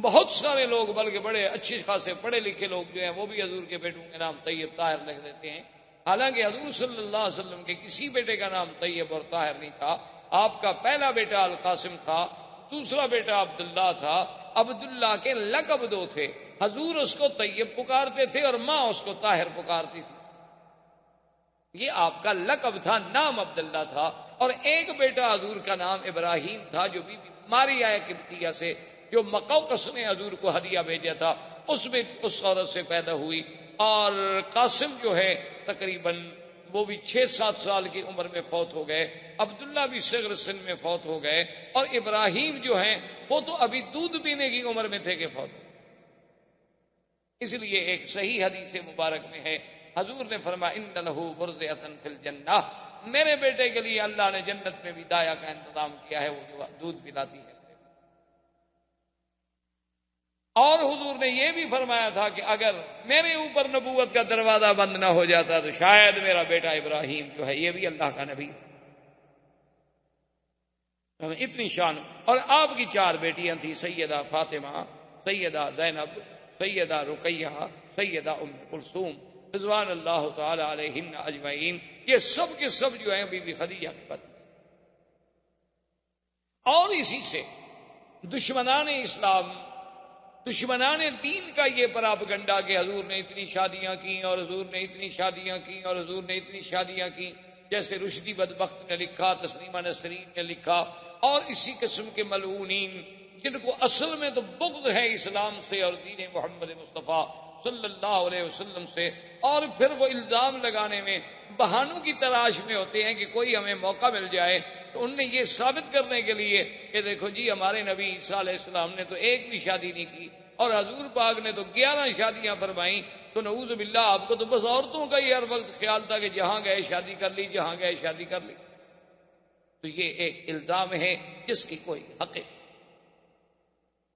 بہت سارے لوگ بلکہ بڑے اچھے خاصے پڑھے لکھے لوگ جو ہیں وہ بھی حضور کے بیٹوں کے نام طیب طاہر لکھ دیتے ہیں، حالانکہ حضور صلی اللہ علیہ وسلم کے کسی بیٹے کا نام طیب اور طاہر نہیں تھا۔ آپ کا پہلا بیٹا القاسم تھا، دوسرا بیٹا عبداللہ تھا۔ عبداللہ کے لقب دو تھے، حضور اس کو طیب پکارتے تھے اور ماں اس کو طاہر پکارتی تھی۔ یہ آپ کا لقب تھا، نام عبداللہ تھا۔ اور ایک بیٹا حضور کا نام ابراہیم تھا، جو بی بی ماریا قبطیہ سے، جو مقوقس نے حضور کو ہدیہ بھیجا تھا، اس عورت سے پیدا ہوئی۔ اور قاسم جو ہے تقریباً وہ بھی 6-7 سال کی عمر میں فوت ہو گئے، عبداللہ بھی صغر سن میں فوت ہو گئے، اور ابراہیم جو ہیں وہ تو ابھی دودھ پینے کی عمر میں تھے کہ فوت ہو۔ اس لیے ایک صحیح حدیث مبارک میں ہے، حضور نے فرمایا ان لہ برزۃ فی الجنہ، میرے بیٹے کے لیے اللہ نے جنت میں بھی دایا کا انتظام کیا ہے، وہ جو دودھ پلاتی ہے۔ اور حضور نے یہ بھی فرمایا تھا کہ اگر میرے اوپر نبوت کا دروازہ بند نہ ہو جاتا تو شاید میرا بیٹا ابراہیم جو ہے یہ بھی اللہ کا نبی ہے۔ اتنی شان۔ اور آپ کی 4 بیٹیاں تھیں، سیدہ فاطمہ، سیدہ زینب، سیدہ رقیہ، سیدہ ام کلثوم رضوان اللہ تعالی علیہن اجمعین۔ یہ سب کے سب جو ہیں بی بی خدیجہ کی پتنی۔ اور اسی سے دشمنان اسلام، دشمنان دین کا یہ پراپگنڈا کہ حضور نے اتنی شادیاں کی اور حضور نے اتنی شادیاں کی اور حضور نے اتنی شادیاں کی، جیسے رشدی بدبخت نے لکھا، تسلیمہ نسرین نے لکھا، اور اسی قسم کے ملعونین جن کو اصل میں تو بغض ہے اسلام سے اور دین محمد مصطفیٰ صلی اللہ علیہ وسلم سے، اور پھر وہ الزام لگانے میں بہانوں کی تلاش میں ہوتے ہیں کہ کوئی ہمیں موقع مل جائے تو ان نے یہ ثابت کرنے کے لیے کہ دیکھو جی ہمارے نبی عیسیٰ علیہ السلام نے تو ایک بھی شادی نہیں کی اور حضور پاک نے تو 11 شادیاں فرمائیں، تو نعوذ باللہ آپ کو تو بس عورتوں کا ہی ہر وقت خیال تھا کہ جہاں گئے شادی کر لی، جہاں گئے شادی کر لی۔ تو یہ ایک الزام ہے جس کی کوئی حقیقت۔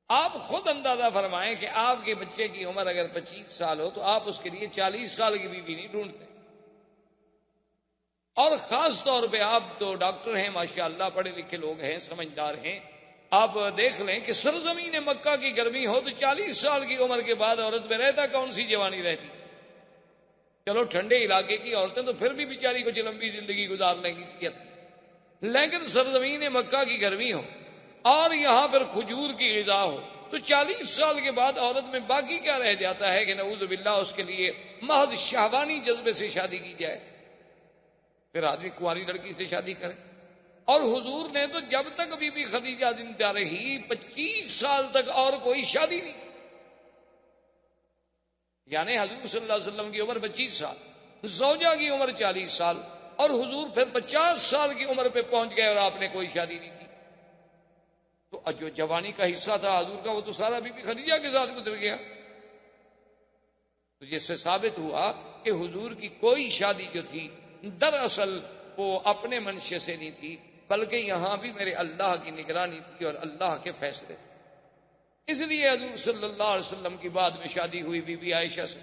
آپ خود اندازہ فرمائیں کہ آپ کے بچے کی عمر اگر 25 سال ہو تو آپ اس کے لیے 40 سال کی بیوی نہیں ڈھونڈتے، اور خاص طور پہ آپ تو ڈاکٹر ہیں ماشاءاللہ، پڑھے لکھے لوگ ہیں، سمجھدار ہیں، آپ دیکھ لیں کہ سرزمین مکہ کی گرمی ہو تو 40 سال کی عمر کے بعد عورت میں رہتا کون سی جوانی رہتی؟ چلو ٹھنڈے علاقے کی عورتیں تو پھر بھی بیچاری کچھ لمبی زندگی گزار لیں گی صحت کی، لیکن سرزمین مکہ کی گرمی ہو اور یہاں پر کھجور کی غذا ہو تو 40 سال کے بعد عورت میں باقی کیا رہ جاتا ہے کہ نعوذ باللہ اس کے لیے محض شہوانی جذبے سے شادی کی جائے، پھر آدمی کنواری لڑکی سے شادی کرے۔ اور حضور نے تو جب تک بی بی خدیجہ زندہ رہی 25 سال تک اور کوئی شادی نہیں، یعنی حضور صلی اللہ علیہ وسلم کی عمر 25 سال، زوجہ کی عمر 40 سال، اور حضور پھر 50 سال کی عمر پہ پہنچ گئے اور آپ نے کوئی شادی نہیں کی۔ تو جو جوانی کا حصہ تھا حضور کا وہ تو سارا بی بی خدیجہ کے ساتھ گزر گیا۔ تو جس سے ثابت ہوا کہ حضور کی کوئی شادی جو تھی دراصل وہ اپنے منشے سے نہیں تھی، بلکہ یہاں بھی میرے اللہ کی نگرانی تھی اور اللہ کے فیصلے تھے۔ اس لیے حضور صلی اللہ علیہ وسلم کی بعد میں شادی ہوئی بی بی عائشہ سے،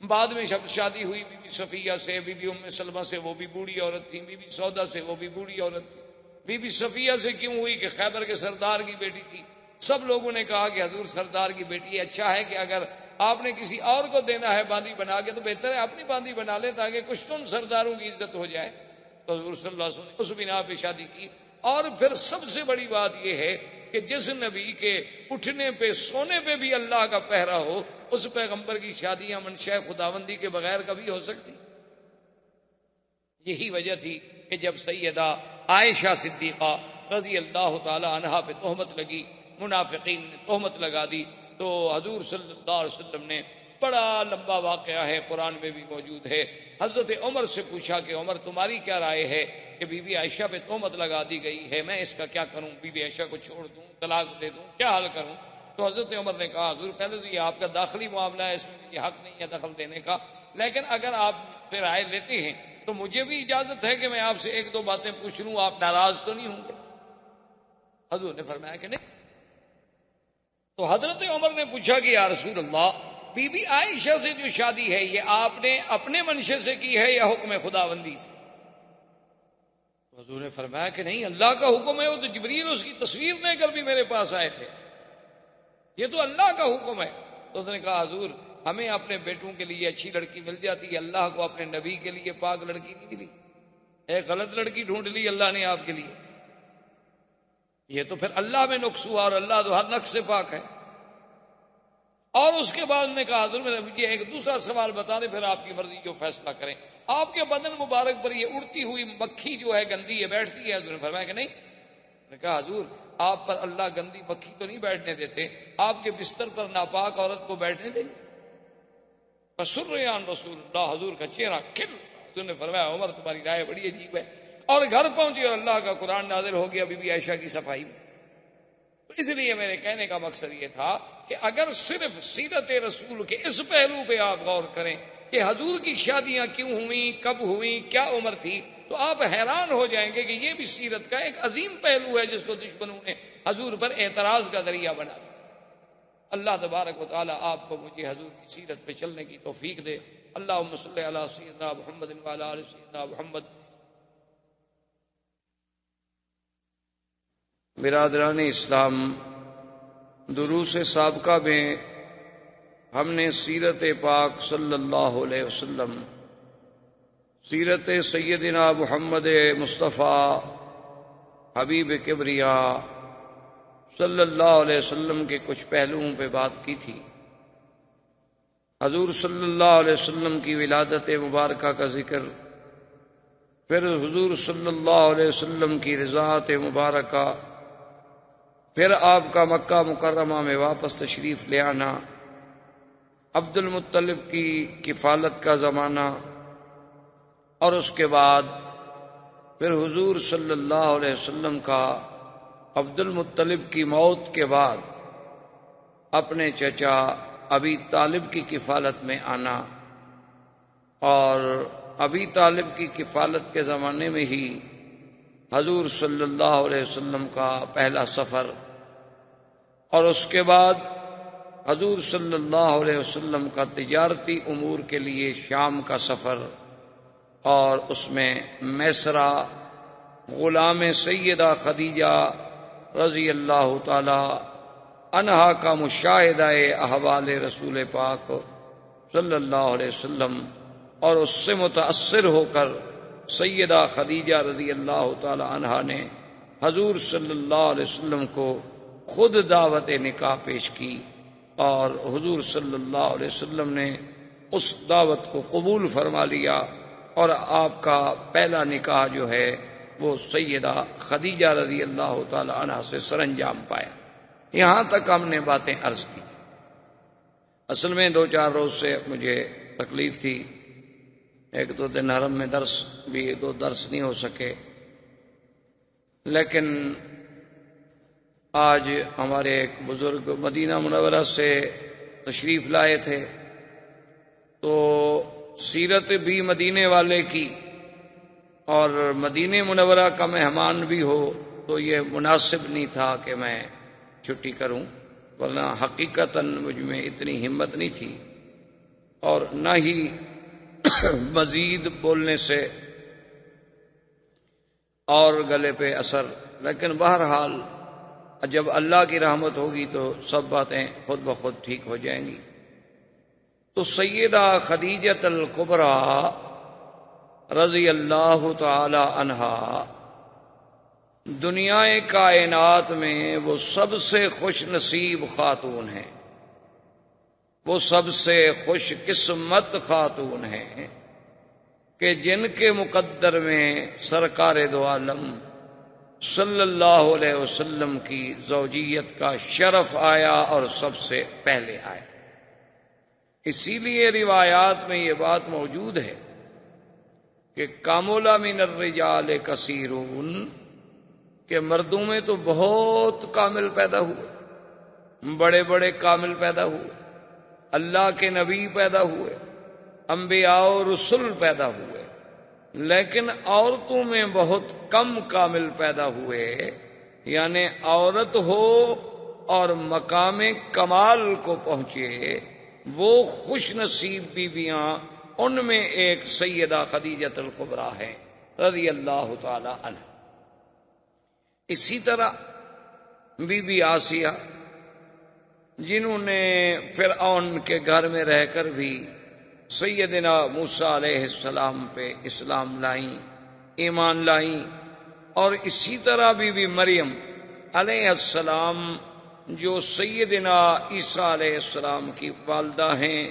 بعد میں شادی ہوئی بی بی صفیہ سے، بی بی ام سلمہ سے، وہ بھی بوڑھی عورت تھی، بی بی سودا سے، وہ بھی بوڑھی عورت تھی۔ بی بی صفیہ سے کیوں ہوئی کہ خیبر کے سردار کی بیٹی تھی، سب لوگوں نے کہا کہ حضور سردار کی بیٹی ہے، اچھا ہے کہ اگر آپ نے کسی اور کو دینا ہے باندی بنا کے تو بہتر ہے اپنی باندی بنا لے تاکہ کچھ تو ان سرداروں کی عزت ہو جائے۔ تو حضور صلی اللہ علیہ وسلم نے اس بنا پہ شادی کی۔ اور پھر سب سے بڑی بات یہ ہے کہ جس نبی کے اٹھنے پہ سونے پہ بھی اللہ کا پہرا ہو، اس پیغمبر کی شادیاں منشاء خداوندی کے بغیر کبھی ہو سکتی؟ یہی وجہ تھی کہ جب سیدہ عائشہ صدیقہ رضی اللہ تعالی عنہا پہ تہمت لگی، منافقین نے تہمت لگا دی، تو حضور صلی اللہ علیہ وسلم نے بڑا لمبا واقعہ ہے، قرآن میں بھی موجود ہے، حضرت عمر سے پوچھا کہ عمر تمہاری کیا رائے ہے کہ بی بی عائشہ پہ تہمت لگا دی گئی ہے، میں اس کا کیا کروں؟ بی بی عائشہ کو چھوڑ دوں، طلاق دے دوں، کیا حل کروں؟ تو حضرت عمر نے کہا حضور پہلے تو یہ آپ کا داخلی معاملہ ہے، اس میں مجھے حق نہیں ہے دخل دینے کا، لیکن اگر آپ سے رائے لیتے ہیں تو مجھے بھی اجازت ہے کہ میں آپ سے 1-2 باتیں پوچھ لوں، آپ ناراض تو نہیں ہوں گے؟ حضور نے فرمایا کہ نہیں۔ تو حضرت عمر نے پوچھا کہ یا رسول اللہ، بی بی عائشہ سے جو شادی ہے یہ آپ نے اپنے منشے سے کی ہے یا حکم خداوندی سے؟ تو حضور نے فرمایا کہ نہیں، اللہ کا حکم ہے، وہ تو جبریل اس کی تصویر لے کر بھی میرے پاس آئے تھے۔ یہ تو اللہ کا حکم ہے. تو اس نے کہا حضور ہمیں اپنے بیٹوں کے لیے اچھی لڑکی مل جاتی ہے، اللہ کو اپنے نبی کے لیے پاک لڑکی نہیں ملی. ایک غلط لڑکی ڈھونڈ لی اللہ نے آپ کے لیے. یہ تو پھر اللہ میں نقص ہوا، اور اللہ تو ہر نقص سے پاک ہے. اور اس کے بعد نے کہا حضور میں مجھے ایک دوسرا سوال بتا دیں، پھر آپ کی مرضی جو فیصلہ کریں. آپ کے بدن مبارک پر یہ اڑتی ہوئی مکھی جو ہے گندی ہے بیٹھتی ہے؟ حضور نے فرمایا کہ نہیں. نے کہا حضور آپ پر اللہ گندی مکھی تو نہیں بیٹھنے دیتے، آپ کے بستر پر ناپاک عورت کو بیٹھنے دیں گے؟ فسریان رسول اللہ، حضور کا چہرہ کھل. حضور نے فرمایا عمر تمہاری رائے بڑی عجیب ہے. اور گھر پہنچے اور اللہ کا قرآن نازل ہو گیا بی بی عائشہ کی صفائی میں. تو اس لیے میرے کہنے کا مقصد یہ تھا کہ اگر صرف سیرت رسول کے اس پہلو پہ آپ غور کریں کہ حضور کی شادیاں کیوں ہوئیں، کب ہوئیں، کیا عمر تھی، تو آپ حیران ہو جائیں گے کہ یہ بھی سیرت کا ایک عظیم پہلو ہے جس کو دشمنوں نے حضور پر اعتراض کا ذریعہ بنا دیا. اللہ تبارک و تعالی آپ کو مجھے حضور کی سیرت پہ چلنے کی توفیق دے. اللہم صلی علی سیدنا محمد وعلی آل سیدنا محمد. برادران اسلام، دروس سابقہ میں ہم نے سیرت پاک صلی اللہ علیہ وسلم، سیرت سیدنا محمد مصطفیٰ حبیب کبریا صلی اللہ علیہ وسلم کے کچھ پہلوؤں پہ بات کی تھی. حضور صلی اللہ علیہ وسلم کی ولادت مبارکہ کا ذکر، پھر حضور صلی اللہ علیہ وسلم کی رضاعت مبارکہ، پھر آپ کا مکہ مکرمہ میں واپس تشریف لے آنا، عبد المطلب کی کفالت کا زمانہ، اور اس کے بعد پھر حضور صلی اللہ علیہ وسلم کا عبد المطلب کی موت کے بعد اپنے چچا ابی طالب کی کفالت میں آنا، اور ابی طالب کی کفالت کے زمانے میں ہی حضور صلی اللہ علیہ وسلم کا پہلا سفر، اور اس کے بعد حضور صلی اللہ علیہ وسلم کا تجارتی امور کے لیے شام کا سفر، اور اس میں میسرہ غلام سیدہ خدیجہ رضی اللہ تعالی عنہا کا مشاہدہ احوال رسول پاک صلی اللہ علیہ وسلم، اور اس سے متاثر ہو کر سیدہ خدیجہ رضی اللہ تعالی عنہا نے حضور صلی اللہ علیہ وسلم کو خود دعوت نکاح پیش کی، اور حضور صلی اللہ علیہ وسلم نے اس دعوت کو قبول فرما لیا، اور آپ کا پہلا نکاح جو ہے وہ سیدہ خدیجہ رضی اللہ تعالی عنہا سے سر انجام پایا. یہاں تک ہم نے باتیں عرض کی تھی. اصل میں 2-4 روز سے مجھے تکلیف تھی، 1-2 دن حرم میں درس بھی 2 درس نہیں ہو سکے، لیکن آج ہمارے ایک بزرگ مدینہ منورہ سے تشریف لائے تھے، تو سیرت بھی مدینے والے کی اور مدینہ منورہ کا مہمان بھی ہو، تو یہ مناسب نہیں تھا کہ میں چھٹی کروں، ورنہ حقیقتاً مجھ میں اتنی ہمت نہیں تھی اور نہ ہی مزید بولنے سے اور گلے پہ اثر. لیکن بہرحال جب اللہ کی رحمت ہوگی تو سب باتیں خود بخود ٹھیک ہو جائیں گی. تو سیدہ خدیجہ الکبریٰ رضی اللہ تعالی عنہا دنیا کائنات میں وہ سب سے خوش نصیب خاتون ہیں، وہ سب سے خوش قسمت خاتون ہیں کہ جن کے مقدر میں سرکار دو عالم صلی اللہ علیہ وسلم کی زوجیت کا شرف آیا اور سب سے پہلے آیا. اسی لیے روایات میں یہ بات موجود ہے کہ کامل من الرجال کثیرون، کہ مردوں میں تو بہت کامل پیدا ہوئے، بڑے بڑے کامل پیدا ہوئے، اللہ کے نبی پیدا ہوئے، انبیاء و رسل پیدا ہوئے، لیکن عورتوں میں بہت کم کامل پیدا ہوئے. یعنی عورت ہو اور مقام کمال کو پہنچے وہ خوش نصیب بیویاں، ان میں ایک سیدہ خدیجہ الکبریٰ ہے رضی اللہ تعالی عنہ. اسی طرح بی بی آسیہ جنہوں نے فرعون کے گھر میں رہ کر بھی سیدنا موسیٰ علیہ السلام پہ اسلام لائیں، ایمان لائیں، اور اسی طرح بی مریم علیہ السلام جو سیدنا عیسیٰ علیہ السلام کی والدہ ہیں،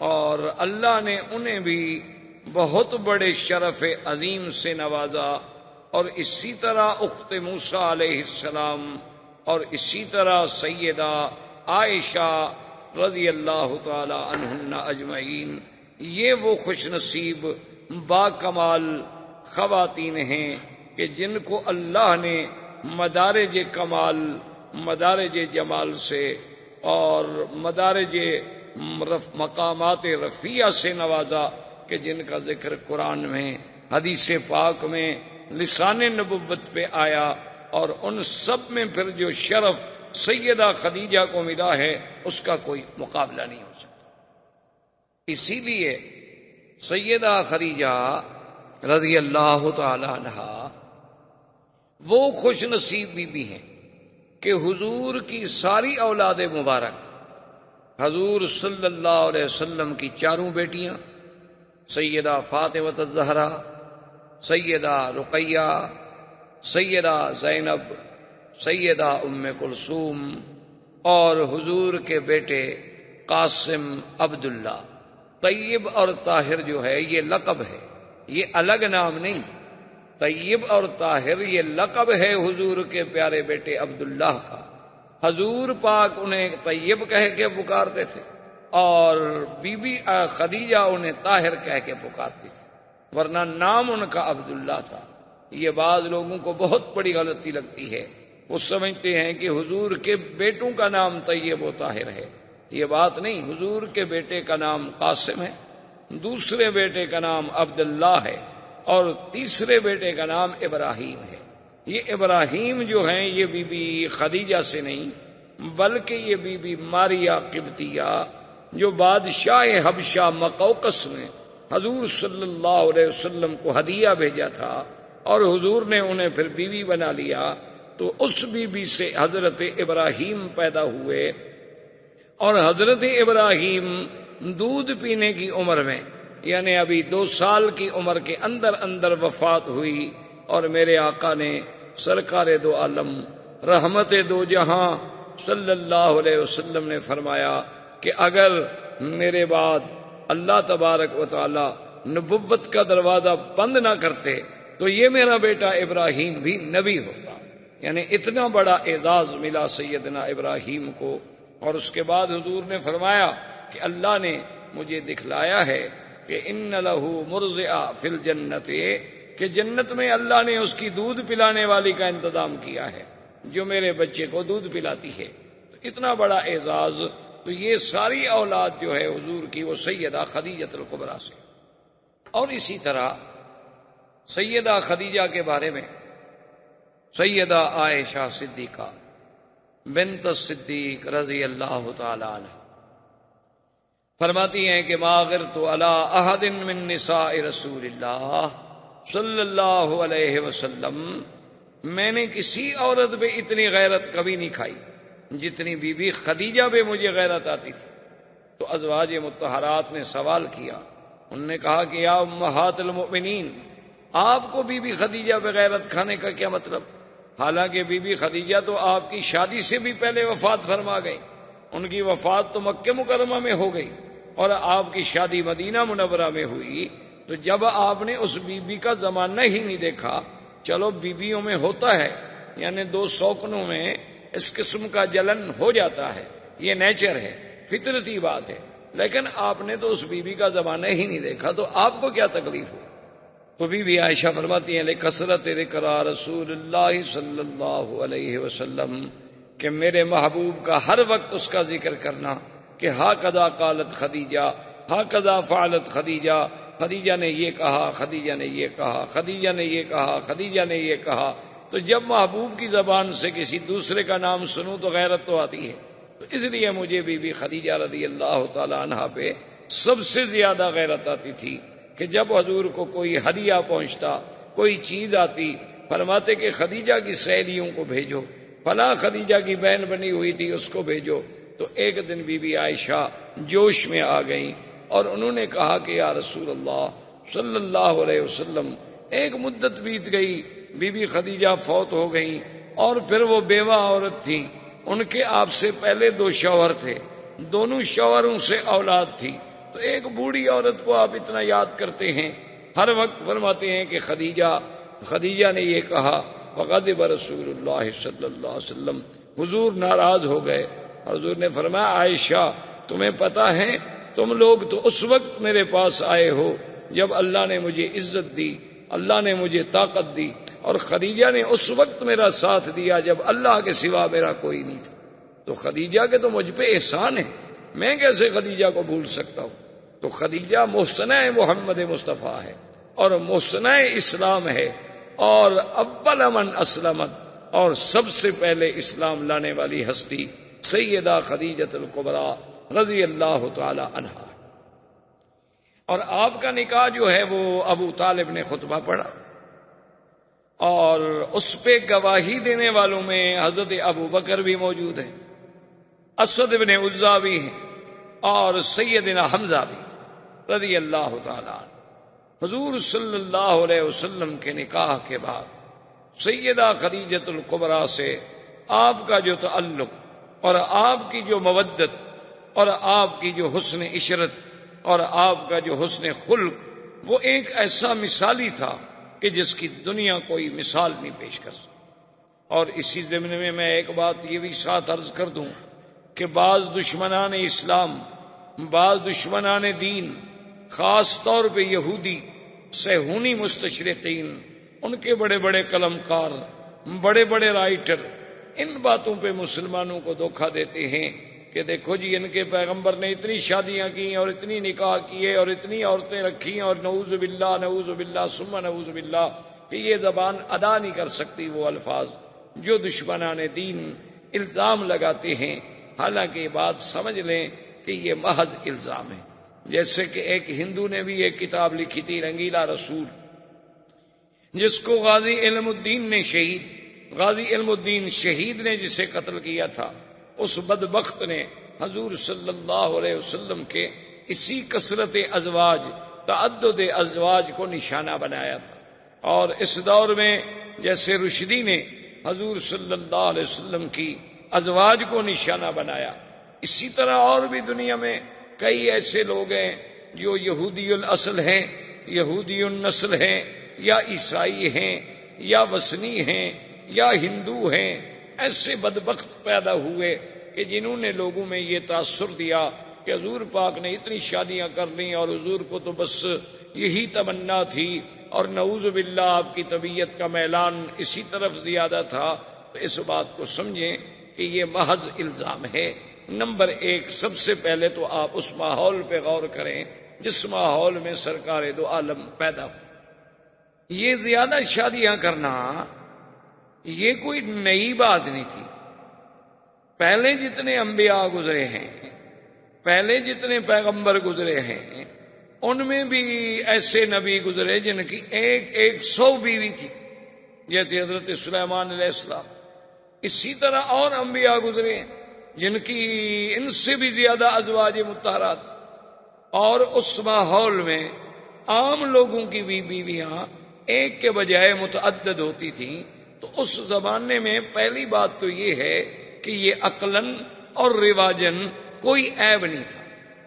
اور اللہ نے انہیں بھی بہت بڑے شرف عظیم سے نوازا، اور اسی طرح اخت موسیٰ علیہ السلام، اور اسی طرح سیدہ عائشہ رضی اللہ تعالی عنہن اجمعین، یہ وہ خوش نصیب با کمال خواتین ہیں کہ جن کو اللہ نے مدارج کمال، مدارج جمال سے اور مدارج مقامات رفیع سے نوازا، کہ جن کا ذکر قرآن میں، حدیث پاک میں، لسان نبوت پہ آیا، اور ان سب میں پھر جو شرف سیدہ خدیجہ کو ملا ہے اس کا کوئی مقابلہ نہیں ہو سکتا۔ اسی لیے سیدہ خدیجہ رضی اللہ تعالی عنہا وہ خوش نصیب بیوی ہیں کہ حضور کی ساری اولاد مبارک، حضور صلی اللہ علیہ وسلم کی چاروں بیٹیاں، سیدہ فاطمہ الزہرا، سیدہ رقیہ، سیدہ زینب، سیدہ ام کلثوم، اور حضور کے بیٹے قاسم، عبداللہ، طیب اور طاہر جو ہے یہ لقب ہے، یہ الگ نام نہیں۔ طیب اور طاہر یہ لقب ہے حضور کے پیارے بیٹے عبداللہ کا۔ حضور پاک انہیں طیب کہہ کے پکارتے تھے، اور بی بی خدیجہ انہیں طاہر کہہ کے پکارتی تھی، ورنہ نام ان کا عبداللہ تھا۔ یہ بعض لوگوں کو بہت بڑی غلطی لگتی ہے، وہ سمجھتے ہیں کہ حضور کے بیٹوں کا نام طیب و طاہر ہے۔ یہ بات نہیں، حضور کے بیٹے کا نام قاسم ہے، دوسرے بیٹے کا نام عبداللہ ہے، اور تیسرے بیٹے کا نام ابراہیم ہے۔ یہ ابراہیم جو ہیں یہ بی بی خدیجہ سے نہیں، بلکہ یہ بی بی ماریہ قبطیہ جو بادشاہ حبشہ مقوقس نے حضور صلی اللہ علیہ وسلم کو ہدیہ بھیجا تھا، اور حضور نے انہیں پھر بیوی بنا لیا، تو اس بیوی سے حضرت ابراہیم پیدا ہوئے، اور حضرت ابراہیم دودھ پینے کی عمر میں، یعنی ابھی 2 سال کی عمر کے اندر اندر وفات ہوئی، اور میرے آقا نے سرکار دو عالم رحمت دو جہاں صلی اللہ علیہ وسلم نے فرمایا کہ اگر میرے بعد اللہ تبارک و تعالی نبوت کا دروازہ بند نہ کرتے تو یہ میرا بیٹا ابراہیم بھی نبی ہوتا۔ یعنی اتنا بڑا اعزاز ملا سیدنا ابراہیم کو۔ اور اس کے بعد حضور نے فرمایا کہ اللہ نے مجھے دکھلایا ہے کہ ان لہ مرضعہ فی الجنت، کہ جنت میں اللہ نے اس کی دودھ پلانے والی کا انتظام کیا ہے جو میرے بچے کو دودھ پلاتی ہے۔ تو اتنا بڑا اعزاز، تو یہ ساری اولاد جو ہے حضور کی وہ سیدہ خدیجہ الکبریٰ سے۔ اور اسی طرح سیدہ خدیجہ کے بارے میں سیدہ عائشہ صدیقہ بنت الصدیق رضی اللہ تعالی عنہ فرماتی ہیں کہ ما غرت علی احد من نساء رسول اللہ صلی اللہ علیہ وسلم، میں نے کسی عورت پہ اتنی غیرت کبھی نہیں کھائی جتنی بی بی خدیجہ پہ مجھے غیرت آتی تھی۔ تو ازواج مطہرات نے سوال کیا، انہوں نے کہا کہ یا امہات المؤمنین، آپ کو بی بی خدیجہ پہ غیرت کھانے کا کیا مطلب؟ حالانکہ بی بی خدیجہ تو آپ کی شادی سے بھی پہلے وفات فرما گئی، ان کی وفات تو مکہ مکرمہ میں ہو گئی، اور آپ کی شادی مدینہ منورہ میں ہوئی۔ تو جب آپ نے اس بی بی کا زمانہ ہی نہیں دیکھا، چلو بیویوں میں ہوتا ہے، یعنی 2 شوقنوں میں اس قسم کا جلن ہو جاتا ہے، یہ نیچر ہے، فطرتی بات ہے، لیکن آپ نے تو اس بی بی کا زمانہ ہی نہیں دیکھا، تو آپ کو کیا تکلیف ہو؟ تو بی بی عائشہ فرماتی ہیں لکثرت ذکر رسول اللہ صلی اللہ علیہ وسلم، کہ میرے محبوب کا ہر وقت اس کا ذکر کرنا کہ ہاکذا قالت خدیجہ، ہاکذا فعلت خدیجہ، خدیجہ نے یہ کہا، خدیجہ نے یہ کہا، خدیجہ نے یہ کہا، خدیجہ نے یہ کہا۔ تو جب محبوب کی زبان سے کسی دوسرے کا نام سنوں تو غیرت تو آتی ہے۔ تو اس لیے مجھے بی بی خدیجہ رضی اللہ تعالی عنہا پہ سب سے زیادہ غیرت آتی تھی کہ جب حضور کو کوئی ہدیہ پہنچتا، کوئی چیز آتی، فرماتے کہ خدیجہ کی سہیلیوں کو بھیجو، فلاں خدیجہ کی بہن بنی ہوئی تھی اس کو بھیجو، تو ایک دن بی بی عائشہ جوش میں آ گئیں اور انہوں نے کہا کہ یا رسول اللہ صلی اللہ علیہ وسلم، ایک مدت بیت گئی، بی بی خدیجہ فوت ہو گئیں اور پھر وہ بیوہ عورت تھیں، ان کے آپ سے پہلے 2 شوہر تھے، دونوں شوہروں سے اولاد تھی، تو ایک بوڑھی عورت کو آپ اتنا یاد کرتے ہیں، ہر وقت فرماتے ہیں کہ خدیجہ نے یہ کہا، فغضب رسول اللہ صلی اللہ علیہ وسلم، حضور ناراض ہو گئے، حضور نے فرمایا عائشہ تمہیں پتا ہے تم لوگ تو اس وقت میرے پاس آئے ہو جب اللہ نے مجھے عزت دی، اللہ نے مجھے طاقت دی، اور خدیجہ نے اس وقت میرا ساتھ دیا جب اللہ کے سوا میرا کوئی نہیں تھا، تو خدیجہ کے تو مجھ پہ احسان ہے، میں کیسے خدیجہ کو بھول سکتا ہوں؟ تو خدیجہ محسنہ محمد مصطفیٰ ہے اور محسنہ اسلام ہے، اور اول من اسلمت، اور سب سے پہلے اسلام لانے والی ہستی سیدہ خدیجہ الکبریٰ رضی اللہ تعالی عنہا، اور آپ کا نکاح جو ہے وہ ابو طالب نے خطبہ پڑھا، اور اس پہ گواہی دینے والوں میں حضرت ابو بکر بھی موجود ہیں، اسد بن عزا بھی ہیں، اور سیدنا حمزہ بھی رضی اللہ تعالی عنہ۔ حضور صلی اللہ علیہ وسلم کے نکاح کے بعد سیدہ خدیجہ الکبریٰ سے آپ کا جو تعلق اور آپ کی جو مودت اور آپ کی جو حسن عشرت اور آپ کا جو حسن خلق، وہ ایک ایسا مثالی تھا کہ جس کی دنیا کوئی مثال نہیں پیش کر سکتی۔ اور اسی ضمن میں ایک بات یہ بھی ساتھ عرض کر دوں کہ بعض دشمنان اسلام، بعض دشمنان دین، خاص طور پہ یہودی صہیونی مستشرقین، ان کے بڑے بڑے قلمکار، بڑے بڑے رائٹر، ان باتوں پہ مسلمانوں کو دھوکہ دیتے ہیں کہ دیکھو جی ان کے پیغمبر نے اتنی شادیاں کی اور اتنی نکاح کیے اور اتنی عورتیں رکھی، اور نعوذ باللہ ثم نعوذ باللہ، کہ یہ زبان ادا نہیں کر سکتی وہ الفاظ جو دشمنان دین الزام لگاتے ہیں۔ حالانکہ یہ بات سمجھ لیں کہ یہ محض الزام ہے۔ جیسے کہ ایک ہندو نے بھی ایک کتاب لکھی تھی رنگیلا رسول، جس کو غازی علم الدین شہید نے جسے قتل کیا تھا، اس بدبخت نے حضور صلی اللہ علیہ وسلم کے اسی کثرت ازواج، تعدد ازواج کو نشانہ بنایا تھا۔ اور اس دور میں جیسے رشدی نے حضور صلی اللہ علیہ وسلم کی ازواج کو نشانہ بنایا، اسی طرح اور بھی دنیا میں کئی ایسے لوگ ہیں جو یہودی الاصل ہیں، یہودی النسل ہیں، یا عیسائی ہیں، یا وثنی ہیں، یا ہندو ہیں، ایسے بدبخت پیدا ہوئے کہ جنہوں نے لوگوں میں یہ تاثر دیا کہ حضور پاک نے اتنی شادیاں کر لیں اور حضور کو تو بس یہی تمنا تھی، اور نعوذ باللہ آپ کی طبیعت کا میلان اسی طرف زیادہ تھا۔ تو اس بات کو سمجھیں کہ یہ محض الزام ہے۔ نمبر 1، سب سے پہلے تو آپ اس ماحول پہ غور کریں جس ماحول میں سرکار دو عالم پیدا ہو۔ یہ زیادہ شادیاں کرنا یہ کوئی نئی بات نہیں تھی، پہلے جتنے انبیاء گزرے ہیں، پہلے جتنے پیغمبر گزرے ہیں، ان میں بھی ایسے نبی گزرے جن کی 100 بیوی تھی، جیسے حضرت سلیمان علیہ السلام۔ اسی طرح اور انبیاء گزرے ہیں جن کی ان سے بھی زیادہ ازواج مطہرات، اور اس ماحول میں عام لوگوں کی بھی بیویاں ایک کے بجائے متعدد ہوتی تھیں۔ تو اس زمانے میں پہلی بات تو یہ ہے کہ یہ عقلاً اور رواجاً کوئی عیب نہیں تھا۔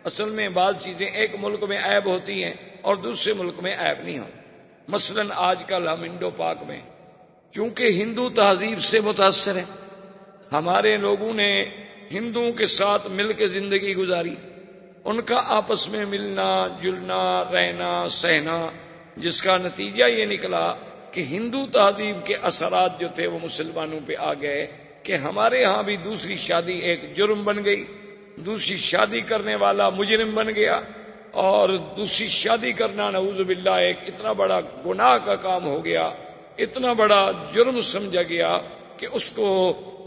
اصل میں بعض چیزیں ایک ملک میں عیب ہوتی ہیں اور دوسرے ملک میں عیب نہیں ہوتی۔ مثلاً آج کل ہم انڈو پاک میں چونکہ ہندو تہذیب سے متاثر ہیں، ہمارے لوگوں نے ہندوؤں کے ساتھ مل کے زندگی گزاری، ان کا آپس میں ملنا جلنا رہنا سہنا، جس کا نتیجہ یہ نکلا کہ ہندو تہذیب کے اثرات جو تھے وہ مسلمانوں پہ آ گئے، کہ ہمارے ہاں بھی دوسری شادی ایک جرم بن گئی، دوسری شادی کرنے والا مجرم بن گیا، اور دوسری شادی کرنا نعوذ باللہ ایک اتنا بڑا گناہ کا کام ہو گیا، اتنا بڑا جرم سمجھا گیا کہ اس کو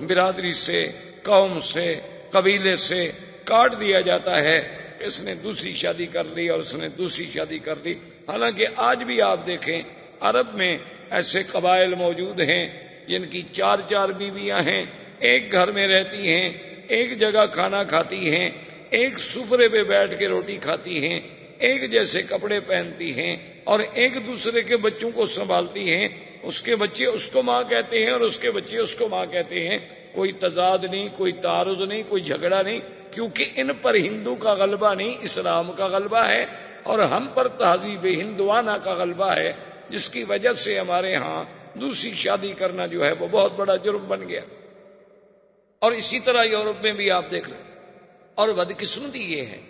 برادری سے، قوم سے، قبیلے سے کاٹ دیا جاتا ہے۔ اس نے دوسری شادی کر لی اور اس نے دوسری شادی کر لی۔ حالانکہ آج بھی آپ دیکھیں عرب میں ایسے قبائل موجود ہیں جن کی 4 بیویاں ہیں، ایک گھر میں رہتی ہیں، ایک جگہ کھانا کھاتی ہیں، ایک سفرے پہ بیٹھ کے روٹی کھاتی ہیں، ایک جیسے کپڑے پہنتی ہیں اور ایک دوسرے کے بچوں کو سنبھالتی ہیں. اس کے بچے اس کو ماں کہتے ہیں اور اس کے بچے اس کو ماں کہتے ہیں. کوئی تضاد نہیں، کوئی تعارض نہیں، کوئی جھگڑا نہیں، کیونکہ ان پر ہندو کا غلبہ نہیں، اسلام کا غلبہ ہے، اور ہم پر تہذیب ہندوانہ کا غلبہ ہے، جس کی وجہ سے ہمارے ہاں دوسری شادی کرنا جو ہے وہ بہت بڑا جرم بن گیا. اور اسی طرح یورپ میں بھی آپ دیکھ لیں. اور بدقسمتی یہ ہے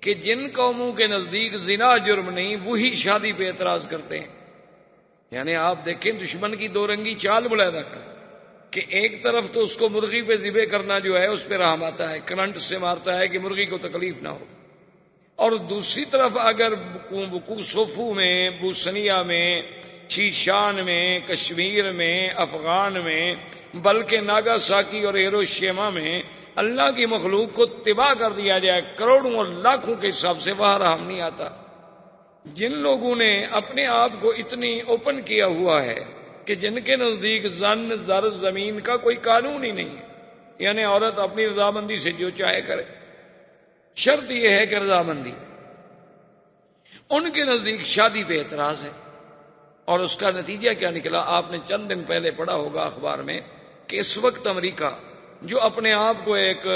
کہ جن قوموں کے نزدیک زنا جرم نہیں، وہی شادی پہ اعتراض کرتے ہیں. یعنی آپ دیکھیں دشمن کی دو رنگی چال ملاحظہ کریں کہ ایک طرف تو اس کو مرغی پہ ذبح کرنا جو ہے اس پہ رحم آتا ہے، کرنٹ سے مارتا ہے کہ مرغی کو تکلیف نہ ہو، اور دوسری طرف اگر کوسوفو میں، بوسنیا میں، چیشان میں، کشمیر میں، افغان میں، بلکہ ناگاساکی اور ہیروشیما میں اللہ کی مخلوق کو تباہ کر دیا جائے کروڑوں اور لاکھوں کے حساب سے، وہاں رحم نہیں آتا. جن لوگوں نے اپنے آپ کو اتنی اوپن کیا ہوا ہے کہ جن کے نزدیک زن، زر، زمین کا کوئی قانون ہی نہیں ہے، یعنی عورت اپنی رضامندی سے جو چاہے کرے، شرط یہ ہے کہ رضامندی، ان کے نزدیک شادی پہ اعتراض ہے. اور اس کا نتیجہ کیا نکلا؟ آپ نے چند دن پہلے پڑھا ہوگا اخبار میں کہ اس وقت امریکہ جو اپنے آپ کو ایک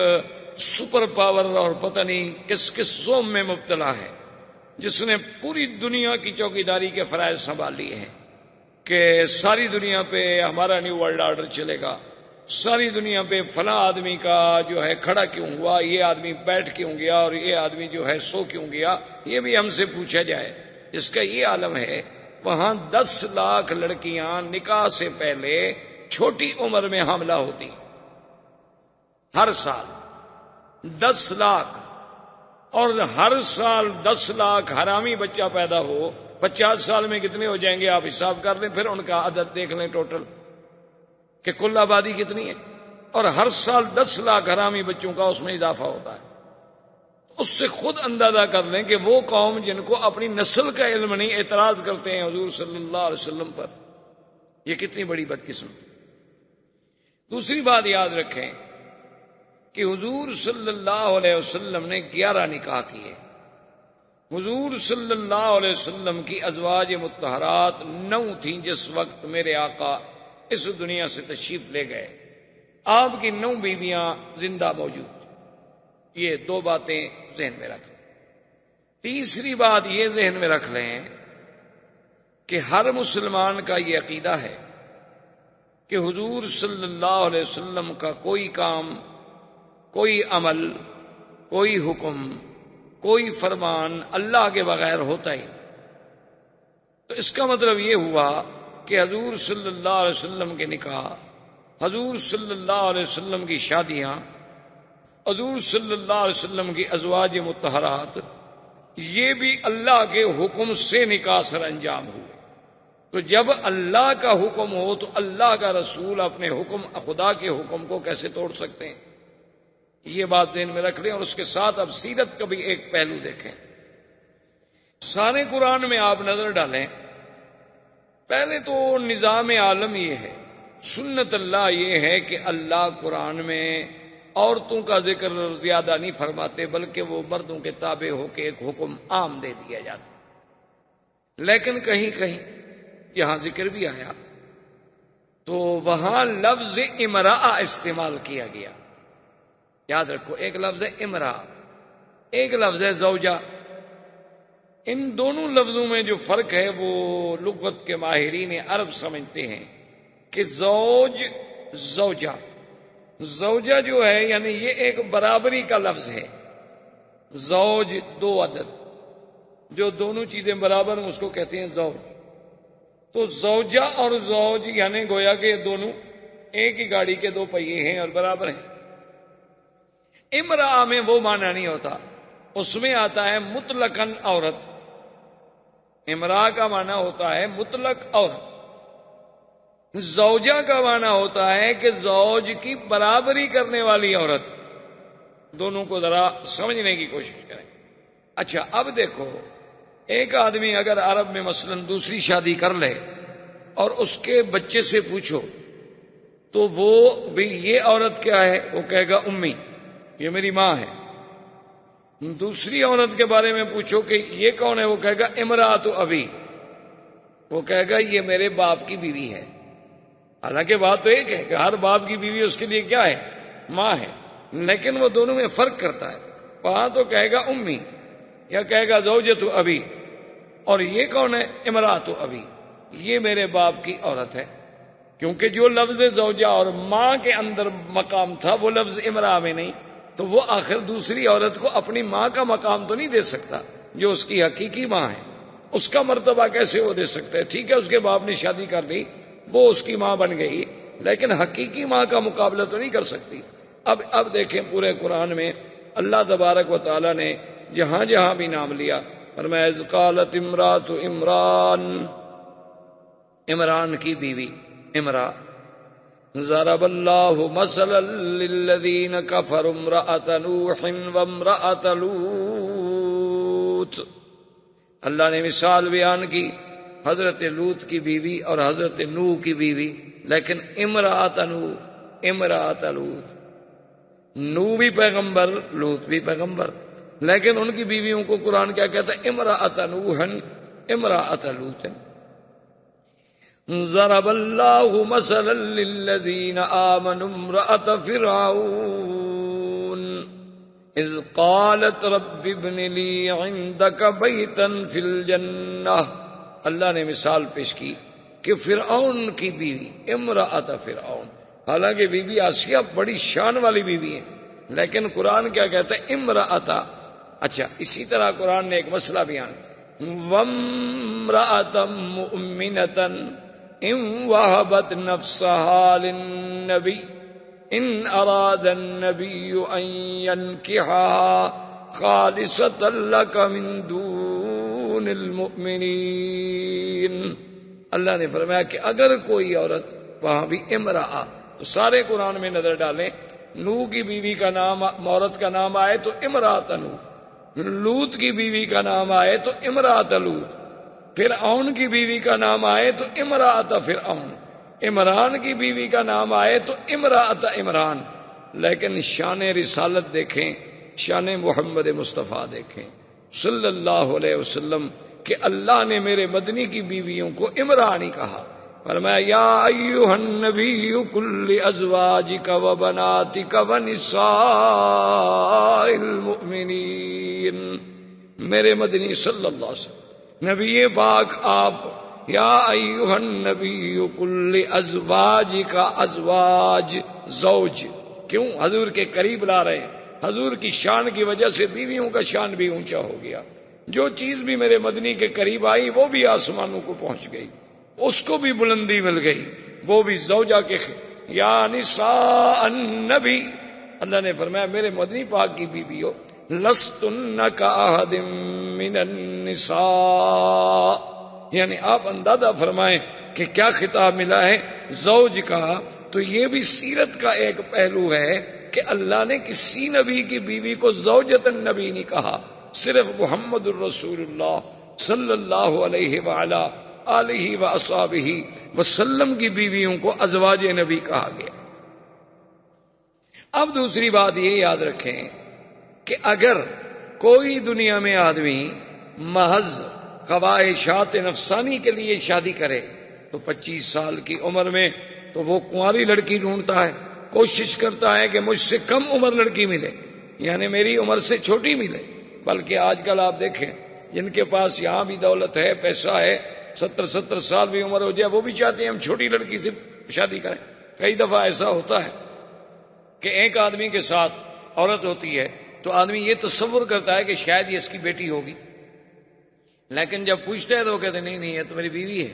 سپر پاور اور پتہ نہیں کس کس زوم میں مبتلا ہے، جس نے پوری دنیا کی چوکیداری کے فرائض سنبھال لیے ہیں کہ ساری دنیا پہ ہمارا نیو ورلڈ آرڈر چلے گا، ساری دنیا پہ فلاں آدمی کا جو ہے کھڑا کیوں ہوا، یہ آدمی بیٹھ کیوں گیا، اور یہ آدمی جو ہے سو کیوں گیا، یہ بھی ہم سے پوچھا جائے. جس کا یہ عالم ہے، وہاں 10 لاکھ لڑکیاں نکاح سے پہلے چھوٹی عمر میں حاملہ ہوتی، ہر سال 10 لاکھ، اور ہر سال 10 لاکھ حرامی بچہ پیدا ہو، 50 سال میں کتنے ہو جائیں گے آپ حساب کر لیں، پھر ان کا عدد دیکھ لیں ٹوٹل کہ کل آبادی کتنی ہے، اور ہر سال 10 لاکھ حرامی بچوں کا اس میں اضافہ ہوتا ہے. اس سے خود اندازہ کر لیں کہ وہ قوم جن کو اپنی نسل کا علم نہیں، اعتراض کرتے ہیں حضور صلی اللہ علیہ وسلم پر، یہ کتنی بڑی بدقسمتی. دوسری بات یاد رکھیں کہ حضور صلی اللہ علیہ وسلم نے 11 نکاح کیے. حضور صلی اللہ علیہ وسلم کی ازواج مطہرات 9 تھیں جس وقت میرے آقا اس دنیا سے تشریف لے گئے. آپ کی 9 بیویاں زندہ موجود. یہ 2 باتیں ذہن میں رکھ لیں. تیسری بات یہ ذہن میں رکھ لیں کہ ہر مسلمان کا یہ عقیدہ ہے کہ حضور صلی اللہ علیہ وسلم کا کوئی کام، کوئی عمل، کوئی حکم، کوئی فرمان اللہ کے بغیر ہوتا ہی. تو اس کا مطلب یہ ہوا کہ حضور صلی اللہ علیہ وسلم کے نکاح، حضور صلی اللہ علیہ وسلم کی شادیاں، حضور صلی اللہ علیہ وسلم کی ازواج مطہرات، یہ بھی اللہ کے حکم سے نکاح سر انجام ہوئے. تو جب اللہ کا حکم ہو تو اللہ کا رسول اپنے حکم، خدا کے حکم کو کیسے توڑ سکتے ہیں؟ یہ بات ذہن میں رکھ لیں. اور اس کے ساتھ اب سیرت کا بھی ایک پہلو دیکھیں. سارے قرآن میں آپ نظر ڈالیں، پہلے تو نظام عالم یہ ہے، سنت اللہ یہ ہے کہ اللہ قرآن میں عورتوں کا ذکر زیادہ نہیں فرماتے، بلکہ وہ مردوں کے تابع ہو کے ایک حکم عام دے دیا جاتا. لیکن کہیں کہیں یہاں ذکر بھی آیا تو وہاں لفظ امرأہ استعمال کیا گیا. یاد رکھو، ایک لفظ ہے امرأہ، ایک لفظ ہے زوجہ. ان دونوں لفظوں میں جو فرق ہے وہ لغت کے ماہرین عرب سمجھتے ہیں کہ زوج، زوجہ، زوجہ جو ہے یعنی یہ ایک برابری کا لفظ ہے. زوج 2 عدد، جو دونوں چیزیں برابر ہیں اس کو کہتے ہیں زوج. تو زوجہ اور زوج یعنی گویا کہ دونوں ایک ہی گاڑی کے 2 پہیے ہیں اور برابر ہیں. امرأہ میں وہ معنی نہیں ہوتا، اس میں آتا ہے مطلقاً عورت. امرأہ کا معنی ہوتا ہے مطلق عورت. زوجہ کا معنی ہوتا ہے کہ زوج کی برابری کرنے والی عورت. دونوں کو ذرا سمجھنے کی کوشش کریں. اچھا اب دیکھو، ایک آدمی اگر عرب میں مثلا دوسری شادی کر لے اور اس کے بچے سے پوچھو تو وہ بھی یہ عورت کیا ہے؟ وہ کہے گا امی، یہ میری ماں ہے۔ دوسری عورت کے بارے میں پوچھو کہ یہ کون ہے؟ وہ کہے گا امراۃ ابی، وہ کہے گا یہ میرے باپ کی بیوی ہے۔ حالانکہ بات تو ایک ہے کہ ہر باپ کی بیوی اس کے لیے کیا ہے؟ ماں ہے، لیکن وہ دونوں میں فرق کرتا ہے۔ وہاں تو کہے گا امی یا کہے گا زوجۃ ابی، اور یہ کون ہے؟ امراۃ ابی، یہ میرے باپ کی عورت ہے۔ کیونکہ جو لفظ زوجہ اور ماں کے اندر مقام تھا وہ لفظ امرأہ میں نہیں، تو وہ آخر دوسری عورت کو اپنی ماں کا مقام تو نہیں دے سکتا جو اس کی حقیقی ماں ہے۔ اس کا مرتبہ کیسے وہ دے سکتا ہے؟ ٹھیک ہے اس کے باپ نے شادی کر لی، وہ اس کی ماں بن گئی، لیکن حقیقی ماں کا مقابلہ تو نہیں کر سکتی۔ اب دیکھیں پورے قرآن میں اللہ تبارک و تعالی نے جہاں جہاں بھی نام لیا، فرمایا اذ قالت امراۃ عمران، عمران کی بیوی امرا۔ ضرب اللہ مثلا للذین کفروا امرأۃ نوح وامرأۃ لوط، اللہ نے مثال بیان کی حضرت لوط کی بیوی اور حضرت نوح کی بیوی، لیکن امرأۃ نوح، امرأۃ لوط، نوح بھی پیغمبر لوط بھی پیغمبر، لیکن ان کی بیویوں کو قرآن کیا کہتا ہے؟ امرأۃ نوح امرأۃ لوط۔ ضرب اللہ مثلا للذین آمنوا امرأۃ فرعون اذ قالت رب ابن لی عندک بیتا فی الجنہ، اللہ نے مثال پیش کی کہ فرعون کی بیوی امرأۃ فرعون، حالانکہ بی بی آسیہ بڑی شان والی بیوی ہے، لیکن قرآن کیا کہتا ہے؟ امرأۃ۔ اچھا اسی طرح قرآن نے ایک مسئلہ بیان، وامرأۃ مؤمنۃ ان وهبت نفسها للنبی ان اراد النبی ان ينكحها خالصة لك من دون المؤمنین۔ اللہ نے فرمایا کہ اگر کوئی عورت، وہاں بھی امرأہ، تو سارے قرآن میں نظر ڈالیں، نوح کی بیوی کا نام، عورت کا نام آئے تو امرأۃ نوح، لوط کی بیوی کا نام آئے تو امرأۃ لوط، فرعون کی بیوی کا نام آئے تو امرأۃ فرعون، عمران کی بیوی کا نام آئے تو امرأۃ عمران۔ لیکن شان رسالت دیکھیں، شان محمد مصطفیٰ دیکھیں صلی اللہ علیہ وسلم، کہ اللہ نے میرے مدنی کی بیویوں کو امرأہ نہیں کہا، فرمایا یا ایھا النبی قل لازواجک وبناتک ونساء المؤمنین، میرے مدنی صلی اللہ علیہ وسلم نبی پاک آپ، یا ایھا النبی قل لازواجک، ازواج زوج، کیوں حضور کے قریب لا رہے ہیں؟ حضور کی شان کی وجہ سے بیویوں کا شان بھی اونچا ہو گیا۔ جو چیز بھی میرے مدنی کے قریب آئی وہ بھی آسمانوں کو پہنچ گئی، اس کو بھی بلندی مل گئی، وہ بھی زوجہ کے یا نساء النبی، اللہ نے فرمایا میرے مدنی پاک کی بیویوں لستن کاحد من النساء، یعنی آپ اندازہ فرمائیں کہ کیا خطاب ملا ہے زوج کا۔ تو یہ بھی سیرت کا ایک پہلو ہے کہ اللہ نے کسی نبی کی بیوی کو زوجۃ النبی نہیں کہا، صرف محمد الرسول اللہ صلی اللہ علیہ وعلا آلہ واصحابہ وسلم کی بیویوں کو ازواج نبی کہا گیا۔ اب دوسری بات یہ یاد رکھیں کہ اگر کوئی دنیا میں آدمی محض خواہشات نفسانی کے لیے شادی کرے تو 25 سال کی عمر میں تو وہ کنواری لڑکی ڈھونڈتا ہے، کوشش کرتا ہے کہ مجھ سے کم عمر لڑکی ملے، یعنی میری عمر سے چھوٹی ملے۔ بلکہ آج کل آپ دیکھیں جن کے پاس یہاں بھی دولت ہے، پیسہ ہے، 70 سال بھی عمر ہو جائے وہ بھی چاہتے ہیں ہم چھوٹی لڑکی سے شادی کریں۔ کئی دفعہ ایسا ہوتا ہے کہ ایک آدمی کے ساتھ عورت ہوتی ہے تو آدمی یہ تصور کرتا ہے کہ شاید یہ اس کی بیٹی ہوگی، لیکن جب پوچھتا ہے تو وہ کہتے نہیں نہیں یہ تو میری بیوی ہے۔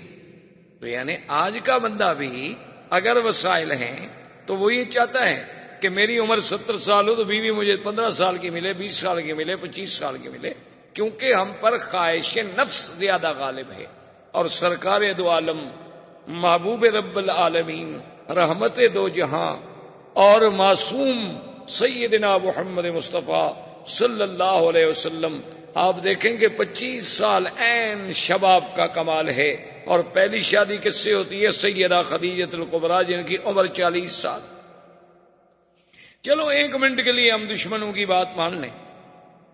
تو یعنی آج کا بندہ بھی اگر وسائل ہیں تو وہ یہ چاہتا ہے کہ میری عمر 70 سال ہو تو بیوی مجھے 15 سال کی ملے، 20 سال کی ملے، 25 سال کی ملے، کیونکہ ہم پر خواہش نفس زیادہ غالب ہے۔ اور سرکار دو عالم محبوب رب العالمین رحمت دو جہاں اور معصوم سیدنا محمد مصطفیٰ صلی اللہ علیہ وسلم آپ دیکھیں کہ 25 سال عین شباب کا کمال ہے، اور پہلی شادی کس سے ہوتی ہے؟ سیدہ خدیجہ الکبریٰ، جن کی عمر 40 سال۔ چلو 1 منٹ کے لیے ہم دشمنوں کی بات مان لیں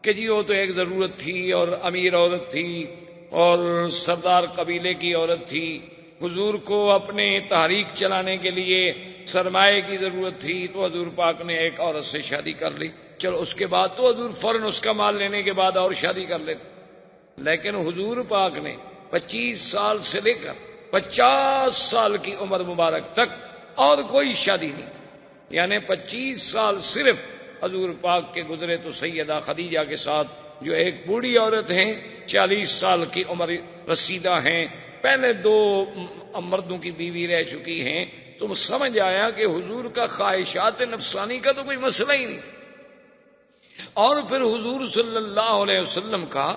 کہ جی وہ تو ایک ضرورت تھی، اور امیر عورت تھی، اور سردار قبیلے کی عورت تھی، حضور کو اپنے تحریک چلانے کے لیے سرمایہ کی ضرورت تھی، تو حضور پاک نے ایک عورت سے شادی کر لی۔ چلو اس کے بعد تو حضور فوراً اس کا مال لینے کے بعد اور شادی کر لیتے، لیکن حضور پاک نے 25 سال سے لے کر 50 سال کی عمر مبارک تک اور کوئی شادی نہیں کی، یعنی 25 سال صرف حضور پاک کے گزرے تو سیدہ خدیجہ کے ساتھ، جو ایک بوڑھی عورت ہیں، 40 سال کی عمر رسیدہ ہیں، پہلے 2 مردوں کی بیوی رہ چکی ہیں، تو سمجھ آیا کہ حضور کا خواہشات نفسانی کا تو کوئی مسئلہ ہی نہیں تھا۔ اور پھر حضور صلی اللہ علیہ وسلم کا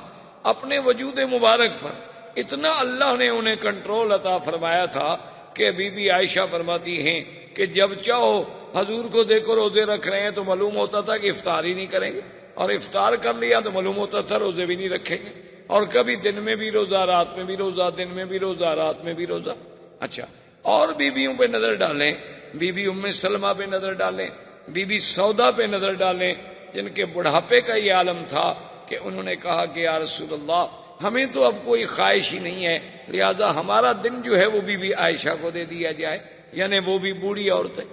اپنے وجود مبارک پر اتنا اللہ نے انہیں کنٹرول عطا فرمایا تھا کہ بی بی عائشہ فرماتی ہیں کہ جب چاہو حضور کو دیکھو روزے رکھ رہے ہیں تو معلوم ہوتا تھا کہ افطار ہی نہیں کریں گے، اور افطار کر لیا تو معلوم ہوتا تھا روزے بھی نہیں رکھیں گے، اور کبھی دن میں بھی روزہ، رات میں بھی روزہ، دن میں بھی روزہ، رات میں بھی روزہ۔ اچھا، اور بیویوں پہ نظر ڈالیں، بی بی ام سلمہ پہ نظر ڈالیں، بی بی سودا پہ نظر ڈالیں، جن کے بڑھاپے کا یہ عالم تھا کہ انہوں نے کہا کہ یا رسول اللہ ہمیں تو اب کوئی خواہش ہی نہیں ہے، لہذا ہمارا دن جو ہے وہ بی بی عائشہ کو دے دیا جائے، یعنی وہ بھی بوڑھی عورت ہے۔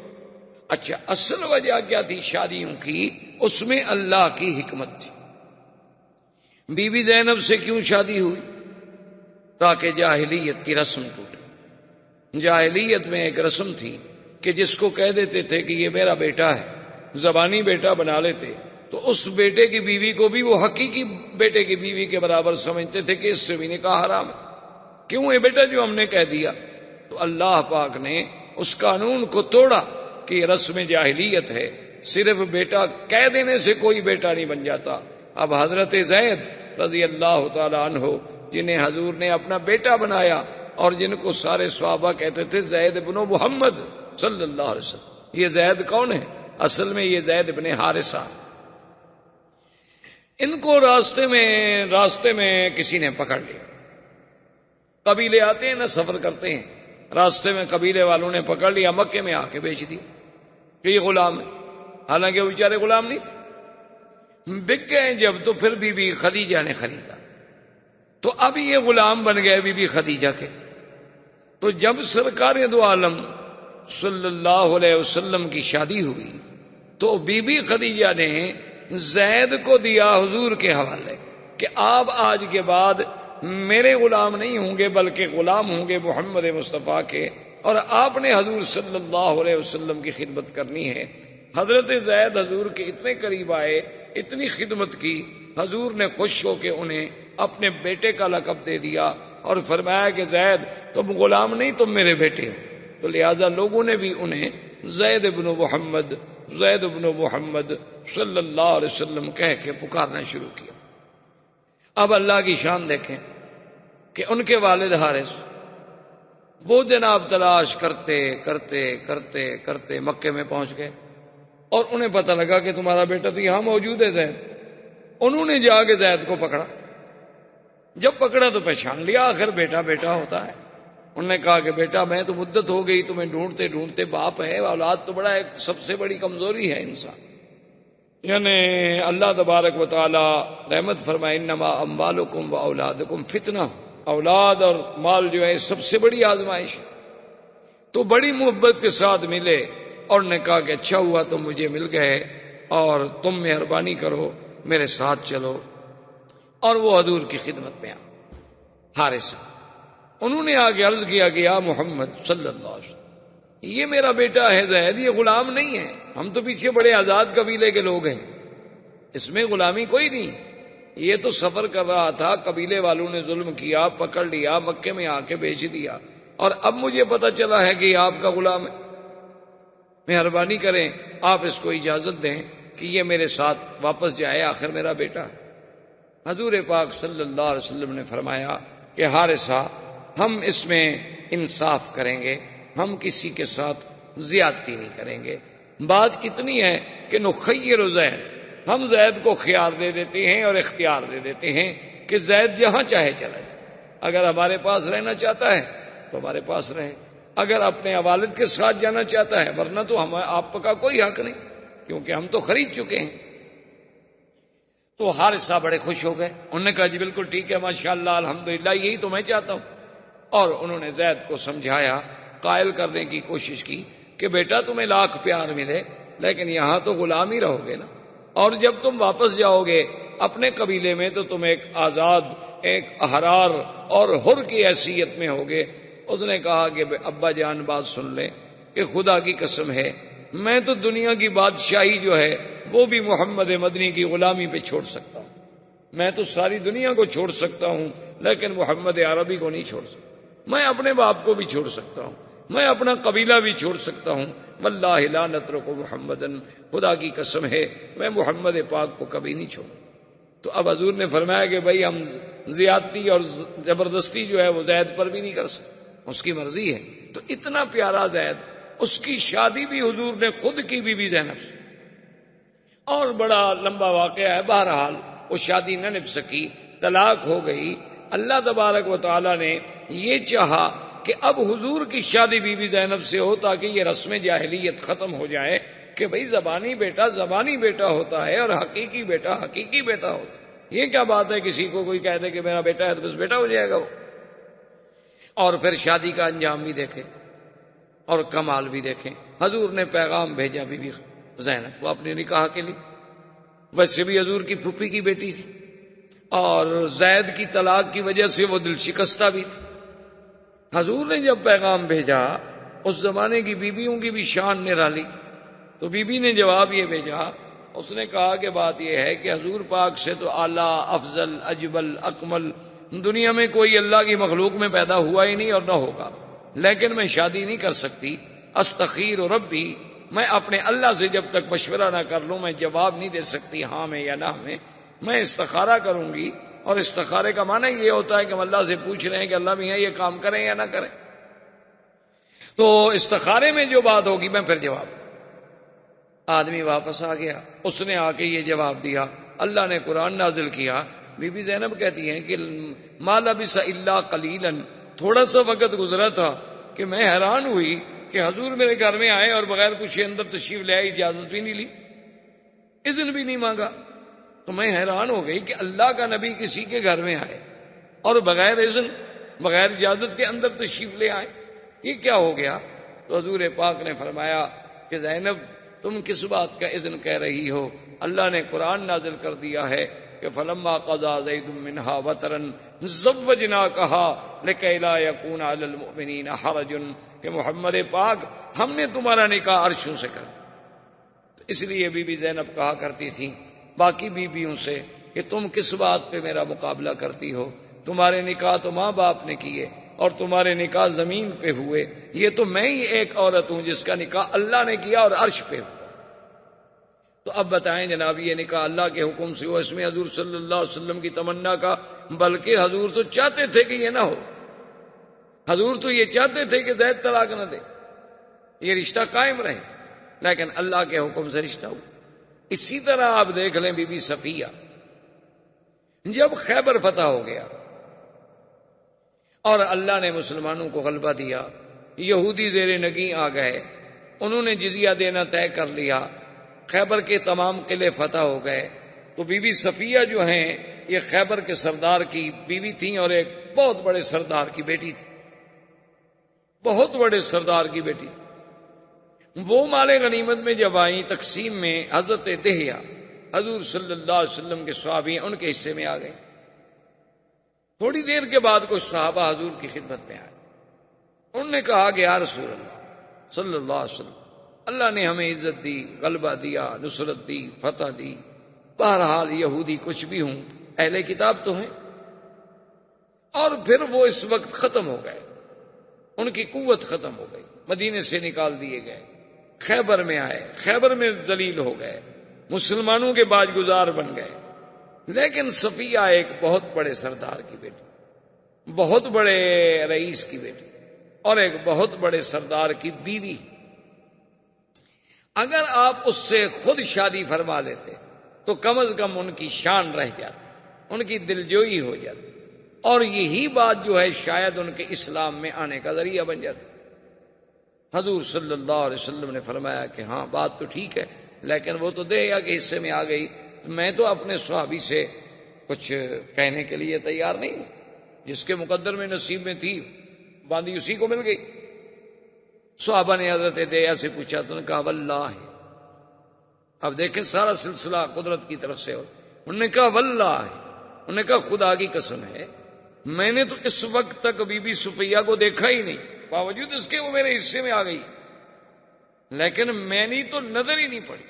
اچھا، اصل وجہ کیا تھی شادیوں کی؟ اس میں اللہ کی حکمت تھی۔ بی بی زینب سے کیوں شادی ہوئی؟ تاکہ جاہلیت کی رسم ٹوٹے۔ جاہلیت میں ایک رسم تھی کہ جس کو کہہ دیتے تھے کہ یہ میرا بیٹا ہے، زبانی بیٹا بنا لیتے، تو اس بیٹے کی بیوی کو بھی وہ حقیقی بیٹے کی بیوی کے برابر سمجھتے تھے کہ اس سے بھی نکاح حرام ہے۔ کیوں؟ یہ بیٹا جو ہم نے کہہ دیا، تو اللہ پاک نے اس قانون کو توڑا کہ یہ رسم جاہلیت ہے، صرف بیٹا کہہ دینے سے کوئی بیٹا نہیں بن جاتا۔ اب حضرت زید رضی اللہ تعالی عنہ، جنہیں حضور نے اپنا بیٹا بنایا اور جن کو سارے صحابہ کہتے تھے زید بن محمد صلی اللہ علیہ وسلم، یہ زید کون ہے؟ اصل میں یہ زید بن حارثہ۔ ان کو راستے میں کسی نے پکڑ لیا۔ قبیلے آتے ہیں نا، سفر کرتے ہیں، راستے میں قبیلے والوں نے پکڑ لیا، مکے میں آ کے بیچ دیا کہ یہ غلام ہے، حالانکہ وہ بیچارے غلام نہیں تھے۔ بک گئے جب، تو پھر بی بی خدیجہ نے خریدا، تو اب یہ غلام بن گئے بی بی خدیجہ کے۔ تو جب سرکار دو عالم صلی اللہ علیہ وسلم کی شادی ہوئی تو بی بی خدیجہ نے زید کو دیا حضور کے حوالے کہ آپ آج کے بعد میرے غلام نہیں ہوں گے بلکہ غلام ہوں گے محمد مصطفیٰ کے، اور آپ نے حضور صلی اللہ علیہ وسلم کی خدمت کرنی ہے۔ حضرت زید حضور کے اتنے قریب آئے، اتنی خدمت کی، حضور نے خوش ہو کے انہیں اپنے بیٹے کا لقب دے دیا اور فرمایا کہ زید تم غلام نہیں، تم میرے بیٹے ہو۔ تو لہذا لوگوں نے بھی انہیں زید بن محمد، زید بن محمد صلی اللہ علیہ وسلم کہہ کے پکارنا شروع کیا۔ اب اللہ کی شان دیکھیں کہ ان کے والد حارث وہ جناب تلاش کرتے کرتے کرتے کرتے مکے میں پہنچ گئے، اور انہیں پتہ لگا کہ تمہارا بیٹا تو یہاں موجود ہے زید۔ انہوں نے جا کے زید کو پکڑا، جب پکڑا تو پہچان لیا، آخر بیٹا بیٹا ہوتا ہے۔ انہوں نے کہا کہ بیٹا میں تو مدت ہو گئی تمہیں ڈھونڈتے ڈھونڈتے، باپ ہے، اولاد تو بڑا ایک سب سے بڑی کمزوری ہے انسان، یعنی اللہ تبارک و تعالی رحمت فرمائے انما اموالکم و اولادکم فتنہ، اولاد اور مال جو ہے سب سے بڑی آزمائش ہے۔ تو بڑی محبت کے ساتھ ملے اور نے کہا کہ اچھا ہوا تم مجھے مل گئے، اور تم مہربانی کرو میرے ساتھ چلو، اور وہ حضور کی خدمت میں حارث، انہوں نے آگے عرض کیا کہ یا محمد صلی اللہ علیہ وسلم یہ میرا بیٹا ہے زید، یہ غلام نہیں ہے، ہم تو پیچھے بڑے آزاد قبیلے کے لوگ ہیں، اس میں غلامی کوئی نہیں، یہ تو سفر کر رہا تھا، قبیلے والوں نے ظلم کیا، پکڑ لیا، مکے میں آ کے بیچ دیا، اور اب مجھے پتا چلا ہے کہ یہ آپ کا غلام ہے، مہربانی کریں آپ اس کو اجازت دیں کہ یہ میرے ساتھ واپس جائے، آخر میرا بیٹا ہے۔ حضور پاک صلی اللہ علیہ وسلم نے فرمایا کہ حارثہ ہم اس میں انصاف کریں گے، ہم کسی کے ساتھ زیادتی نہیں کریں گے، بات اتنی ہے کہ نخیر زید، ہم زید کو خیار دے دیتے ہیں اور اختیار دے دیتے ہیں کہ زید جہاں چاہے چلا جائے، اگر ہمارے پاس رہنا چاہتا ہے تو ہمارے پاس رہے، اگر اپنے والد کے ساتھ جانا چاہتا ہے، ورنہ تو ہم آپ کا کوئی حق نہیں، کیونکہ ہم تو خرید چکے ہیں۔ تو حارثہ بڑے خوش ہو گئے، انہوں نے کہا جی بالکل ٹھیک ہے، ماشاءاللہ الحمدللہ، یہی تو میں چاہتا ہوں۔ اور انہوں نے زید کو سمجھایا، قائل کرنے کی کوشش کی کہ بیٹا تمہیں لاکھ پیار ملے لیکن یہاں تو غلام ہی رہو گے نا، اور جب تم واپس جاؤ گے اپنے قبیلے میں تو تم ایک آزاد، ایک احرار اور حر کی حیثیت میں ہوگے۔ اس نے کہا کہ ابا جان بات سن لیں کہ خدا کی قسم ہے میں تو دنیا کی بادشاہی جو ہے وہ بھی محمد مدنی کی غلامی پہ چھوڑ سکتا ہوں، میں تو ساری دنیا کو چھوڑ سکتا ہوں لیکن محمد عربی کو نہیں چھوڑ سکتا، میں اپنے باپ کو بھی چھوڑ سکتا ہوں، میں اپنا قبیلہ بھی چھوڑ سکتا ہوں، واللہ لا نترک محمدن، خدا کی قسم ہے میں محمد پاک کو کبھی نہیں چھوڑوں۔ تو اب حضور نے فرمایا کہ بھائی ہم زیادتی اور زبردستی جو ہے وہ زید پر بھی نہیں کر سکتے، اس کی مرضی ہے۔ تو اتنا پیارا زید، اس کی شادی بھی حضور نے خود کی بی بی زینب سے، اور بڑا لمبا واقعہ ہے، بہرحال وہ شادی نہ نبھ سکی، طلاق ہو گئی۔ اللہ تبارک و تعالی نے یہ چاہا کہ اب حضور کی شادی بی بی زینب سے ہو تاکہ یہ رسم جاہلیت ختم ہو جائے کہ بھئی زبانی بیٹا زبانی بیٹا ہوتا ہے اور حقیقی بیٹا حقیقی بیٹا ہوتا ہے۔ یہ کیا بات ہے کسی کو کوئی کہہ دے کہ میرا بیٹا ہے تو بس بیٹا ہو جائے گا وہ۔ اور پھر شادی کا انجام بھی دیکھیں اور کمال بھی دیکھیں۔ حضور نے پیغام بھیجا بی بی زینب کو اپنے نکاح کے لیے، ویسے بھی حضور کی پھوپھی کی بیٹی تھی اور زید کی طلاق کی وجہ سے وہ دل شکستہ بھی تھی۔ حضور نے جب پیغام بھیجا، اس زمانے کی بیویوں کی بھی شان نرالی، تو بی بی نے جواب یہ بھیجا، اس نے کہا کہ بات یہ ہے کہ حضور پاک سے تو اعلیٰ، افضل، اجمل، اکمل دنیا میں کوئی اللہ کی مخلوق میں پیدا ہوا ہی نہیں اور نہ ہوگا، لیکن میں شادی نہیں کر سکتی، استخیر ربی، میں اپنے اللہ سے جب تک مشورہ نہ کر لوں میں جواب نہیں دے سکتی ہاں میں یا نہ میں استخارہ کروں گی۔ اور استخارے کا معنی یہ ہوتا ہے کہ ہم اللہ سے پوچھ رہے ہیں کہ اللہ میاں یہ کام کریں یا نہ کریں، تو استخارے میں جو بات ہوگی میں پھر جواب۔ آدمی واپس آ گیا، اس نے آ کے یہ جواب دیا، اللہ نے قرآن نازل کیا۔ بی بی زینب کہتی ہیں کہ ما لبث الا قلیلا، تھوڑا سا وقت گزرا تھا کہ میں حیران ہوئی کہ حضور میرے گھر میں آئے اور بغیر پوچھے اندر تشریف لے آئے، اجازت بھی نہیں لی، اذن بھی نہیں مانگا۔ تو میں حیران ہو گئی کہ اللہ کا نبی کسی کے گھر میں آئے اور بغیر اذن، بغیر اجازت کے اندر تشریف لے آئے، یہ کیا ہو گیا؟ تو حضور پاک نے فرمایا کہ زینب تم کس بات کا اذن کہہ رہی ہو؟ اللہ نے قرآن نازل کر دیا ہے کہ فلما قضى زید منها وطرا زوجناکها لکی لا یکون علی المؤمنین حرج، کہ محمد پاک ہم نے تمہارا نکاح عرشوں سے کر دیا۔ تو اس لیے بی بی زینب کہا کرتی تھی باقی بیویوں سے کہ تم کس بات پہ میرا مقابلہ کرتی ہو؟ تمہارے نکاح تو ماں باپ نے کیے اور تمہارے نکاح زمین پہ ہوئے، یہ تو میں ہی ایک عورت ہوں جس کا نکاح اللہ نے کیا اور عرش پہ ہوا۔ تو اب بتائیں جناب، یہ نکاح اللہ کے حکم سے ہوا، اس میں حضور صلی اللہ علیہ وسلم کی تمنا کا، بلکہ حضور تو چاہتے تھے کہ یہ نہ ہو، حضور تو یہ چاہتے تھے کہ زید طلاق نہ دے، یہ رشتہ قائم رہے، لیکن اللہ کے حکم سے رشتہ ہوا۔ اسی طرح آپ دیکھ لیں بی بی صفیہ، جب خیبر فتح ہو گیا اور اللہ نے مسلمانوں کو غلبہ دیا، یہودی زیر نگیں آ گئے، انہوں نے جزیہ دینا طے کر لیا، خیبر کے تمام قلعے فتح ہو گئے، تو بی بی صفیہ جو ہیں یہ خیبر کے سردار کی بیوی تھیں اور ایک بہت بڑے سردار کی بیٹی تھی، بہت بڑے سردار کی بیٹی تھی۔ وہ مال غنیمت میں جب آئیں تقسیم میں، حضرت دہیہ حضور صلی اللہ علیہ وسلم کے صحابی ہیں، ان کے حصے میں آ گئے۔ تھوڑی دیر کے بعد کچھ صحابہ حضور کی خدمت میں آئے، انہوں نے کہا کہ یا رسول اللہ صلی اللہ علیہ وسلم، اللہ نے ہمیں عزت دی، غلبہ دیا، نصرت دی، فتح دی، بہرحال یہودی کچھ بھی ہوں اہل کتاب تو ہیں، اور پھر وہ اس وقت ختم ہو گئے، ان کی قوت ختم ہو گئی، مدینے سے نکال دیے گئے، خیبر میں آئے، خیبر میں ذلیل ہو گئے، مسلمانوں کے باج گزار بن گئے، لیکن صفیہ ایک بہت بڑے سردار کی بیٹی، بہت بڑے رئیس کی بیٹی اور ایک بہت بڑے سردار کی بیوی، اگر آپ اس سے خود شادی فرما لیتے تو کم از کم ان کی شان رہ جاتی، ان کی دلجوئی ہو جاتی، اور یہی بات جو ہے شاید ان کے اسلام میں آنے کا ذریعہ بن جاتی۔ حضور صلی اللہ علیہ وسلم نے فرمایا کہ ہاں بات تو ٹھیک ہے، لیکن وہ تو دہیا کے حصے میں آ گئی، میں تو اپنے صحابی سے کچھ کہنے کے لیے تیار نہیں ہوں، جس کے مقدر میں نصیب میں تھی باندھی اسی کو مل گئی۔ صحابہ نے حضرت دہیا سے پوچھا تو نے کہا واللہ، اب دیکھیں سارا سلسلہ قدرت کی طرف سے، انہوں نے کہا واللہ، انہوں نے کہا خدا کی قسم ہے میں نے تو اس وقت تک بی بی صفیہ کو دیکھا ہی نہیں، باوجود اس کے وہ میرے حصے میں آ گئی، لیکن میں نے تو نظر ہی نہیں پڑی۔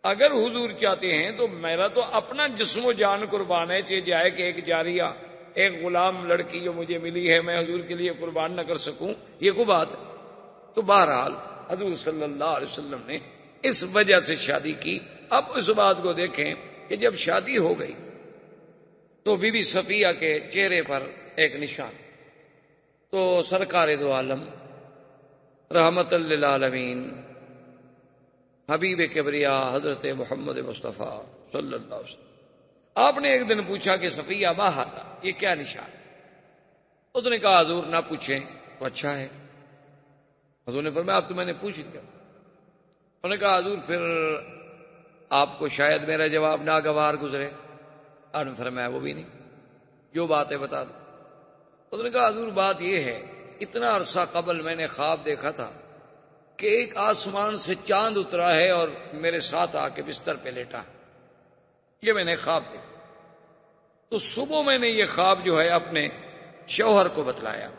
اگر حضور چاہتے ہیں تو میرا تو اپنا جسم و جان قربان ہے، چاہے جائے کہ ایک جاریہ، ایک غلام لڑکی جو مجھے ملی ہے میں حضور کے لیے قربان نہ کر سکوں، یہ کوئی بات ہے؟ تو بہرحال حضور صلی اللہ علیہ وسلم نے اس وجہ سے شادی کی۔ اب اس بات کو دیکھیں کہ جب شادی ہو گئی تو بی بی صفیہ کے چہرے پر ایک نشان، تو سرکار دو عالم رحمت للعالمین حبیب کبریا حضرت محمد مصطفیٰ صلی اللہ علیہ وسلم، آپ نے ایک دن پوچھا کہ صفیہ ما ھذا، یہ کیا نشان؟ اس نے کہا حضور نہ پوچھیں تو اچھا ہے۔ حضور نے فرمایا اب تو میں نے پوچھ لیا۔ انہوں نے کہا حضور پھر آپ کو شاید میرا جواب ناگوار گزرے۔ آپ نے فرمایا وہ بھی نہیں، جو بات ہے بتا دو۔ انہوں نے کہا حضور بات یہ ہے اتنا عرصہ قبل میں نے خواب دیکھا تھا کہ ایک آسمان سے چاند اترا ہے اور میرے ساتھ آ کے بستر پہ لیٹا ہے، یہ میں نے خواب دیکھا۔ تو صبح میں نے یہ خواب جو ہے اپنے شوہر کو بتلایا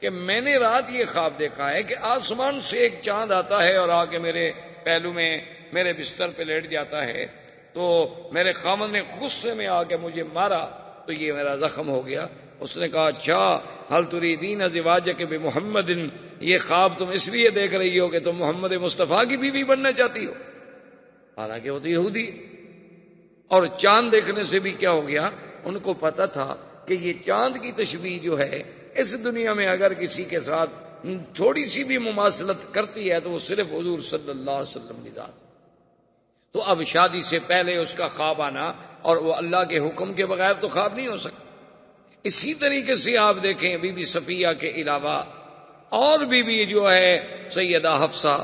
کہ میں نے رات یہ خواب دیکھا ہے کہ آسمان سے ایک چاند آتا ہے اور آ کے میرے پہلو میں میرے بستر پہ لیٹ جاتا ہے، تو میرے خامد نے غصے میں آ کے مجھے مارا تو یہ میرا زخم ہو گیا۔ اس نے کہا اچھا حل تریدین ازواجک بمحمد، یہ خواب تم اس لیے دیکھ رہی ہو کہ تم محمد مصطفیٰ کی بیوی بننا چاہتی ہو، حالانکہ وہ تو یہودی۔ اور چاند دیکھنے سے بھی کیا ہو گیا، ان کو پتا تھا کہ یہ چاند کی تشبیہ جو ہے اس دنیا میں اگر کسی کے ساتھ تھوڑی سی بھی مماثلت کرتی ہے تو وہ صرف حضور صلی اللہ علیہ وسلم کی ذات ہے۔ تو اب شادی سے پہلے اس کا خواب آنا اور وہ اللہ کے حکم کے بغیر تو خواب نہیں ہو سکتا۔ اسی طریقے سے آپ دیکھیں بی بی صفیہ کے علاوہ اور بی بی جو ہے سیدہ حفصہ،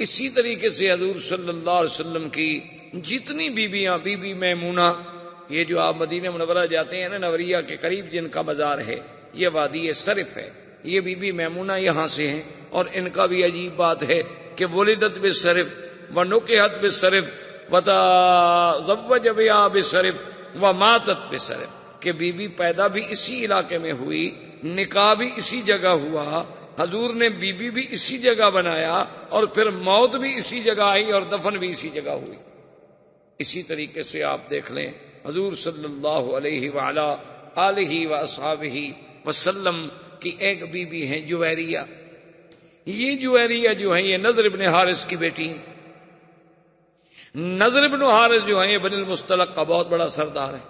اسی طریقے سے حضور صلی اللہ علیہ وسلم کی جتنی بیویاں، بی بی میمونہ، یہ جو آپ مدینہ منورہ جاتے ہیں نا نوریہ کے قریب جن کا مزار ہے، یہ وادی صرف ہے، یہ بی بی میمونہ یہاں سے ہیں، اور ان کا بھی عجیب بات ہے کہ ولدت بالصرف ونکحت بالصرف وتزوج بها بالصرف وماتت بالصرف، کہ بی بی پیدا بھی اسی علاقے میں ہوئی، نکاح بھی اسی جگہ ہوا، حضور نے بی بی بھی اسی جگہ بنایا، اور پھر موت بھی اسی جگہ آئی اور دفن بھی اسی جگہ ہوئی۔ اسی طریقے سے آپ دیکھ لیں حضور صلی اللہ علیہ وعلا آلہ واصحابہ وسلم کی ایک بی بی ہیں جویریہ۔ یہ جویریہ جو ہیں یہ نضر بن حارث کی بیٹی ہیں۔ نضر بن حارث جو ہیں یہ بنی المصطلق کا بہت بڑا سردار ہے،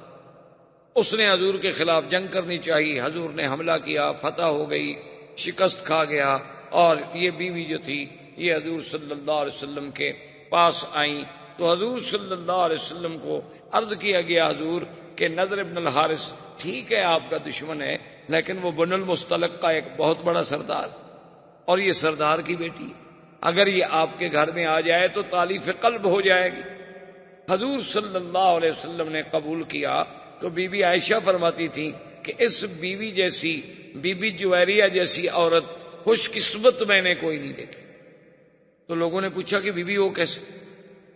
اس نے حضور کے خلاف جنگ کرنی چاہیے، حضور نے حملہ کیا، فتح ہو گئی، شکست کھا گیا، اور یہ بیوی جو تھی یہ حضور صلی اللہ علیہ وسلم کے پاس آئیں تو حضور صلی اللہ علیہ وسلم کو عرض کیا گیا حضور کہ نضر بن الحارث ٹھیک ہے آپ کا دشمن ہے، لیکن وہ بن المصطلق کا ایک بہت بڑا سردار، اور یہ سردار کی بیٹی، اگر یہ آپ کے گھر میں آ جائے تو تالیف قلب ہو جائے گی۔ حضور صلی اللہ علیہ وسلم نے قبول کیا تو بی بی عائشہ فرماتی تھی کہ اس بیوی جیسی، بی بی جویریہ جیسی عورت خوش قسمت میں نے کوئی نہیں دیکھی۔ تو لوگوں نے پوچھا کہ بی بی وہ کیسے؟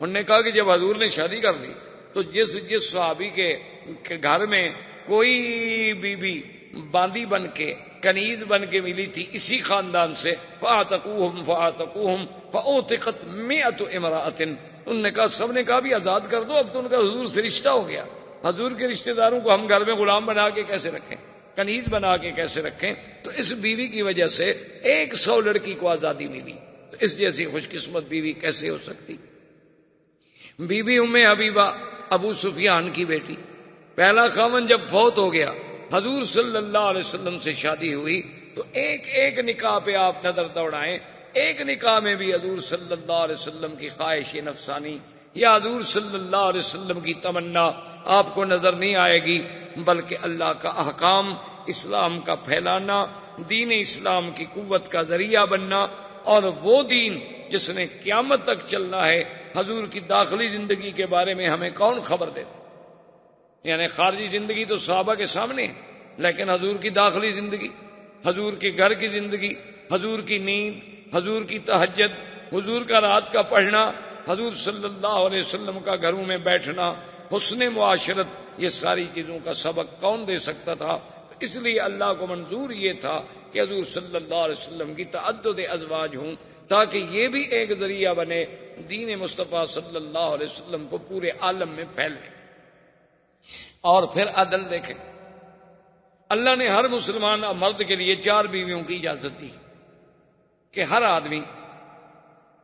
انہوں نے کہا کہ جب حضور نے شادی کر لی تو جس صحابی کے گھر میں کوئی بی بی باندی بن کے، کنیز بن کے ملی تھی اسی خاندان سے، فَآتَقُوهُمْ فَأُوتِقَتْ مِئَةُ امْرَأَةٍ، انہوں نے کہا، سب نے کہا بھی آزاد کر دو، اب تو ان کا حضور سے رشتہ ہو گیا، حضور کے رشتہ داروں کو ہم گھر میں غلام بنا کے کیسے رکھیں، کنیز بنا کے کیسے رکھیں؟ تو اس بیوی کی وجہ سے 100 لڑکی کو آزادی ملی، تو اس جیسی خوش قسمت بیوی کیسے ہو سکتی؟ بی بی ام حبیبہ ابو سفیان کی بیٹی، پہلا خاوند جب فوت ہو گیا، حضور صلی اللہ علیہ وسلم سے شادی ہوئی تو ایک ایک نکاح پہ آپ نظر دوڑائیں، ایک نکاح میں بھی حضور صلی اللہ علیہ وسلم کی خواہش نفسانی یا حضور صلی اللہ علیہ وسلم کی تمنا آپ کو نظر نہیں آئے گی، بلکہ اللہ کا احکام، اسلام کا پھیلانا، دین اسلام کی قوت کا ذریعہ بننا، اور وہ دین جس نے قیامت تک چلنا ہے۔ حضور کی داخلی زندگی کے بارے میں ہمیں کون خبر دیتا؟ یعنی خارجی زندگی تو صحابہ کے سامنے ہے، لیکن حضور کی داخلی زندگی، حضور کے گھر کی زندگی، حضور کی نیند، حضور کی تہجد، حضور کا رات کا پڑھنا، حضور صلی اللہ علیہ وسلم کا گھروں میں بیٹھنا، حسن معاشرت، یہ ساری چیزوں کا سبق کون دے سکتا تھا؟ اس لیے اللہ کو منظور یہ تھا کہ حضور صلی اللہ علیہ وسلم کی تعدد ازواج ہوں، تاکہ یہ بھی ایک ذریعہ بنے دین مصطفیٰ صلی اللہ علیہ وسلم کو پورے عالم میں پھیلنے۔ اور پھر عدل دیکھیں، اللہ نے ہر مسلمان مرد کے لیے 4 بیویوں کی اجازت دی کہ ہر آدمی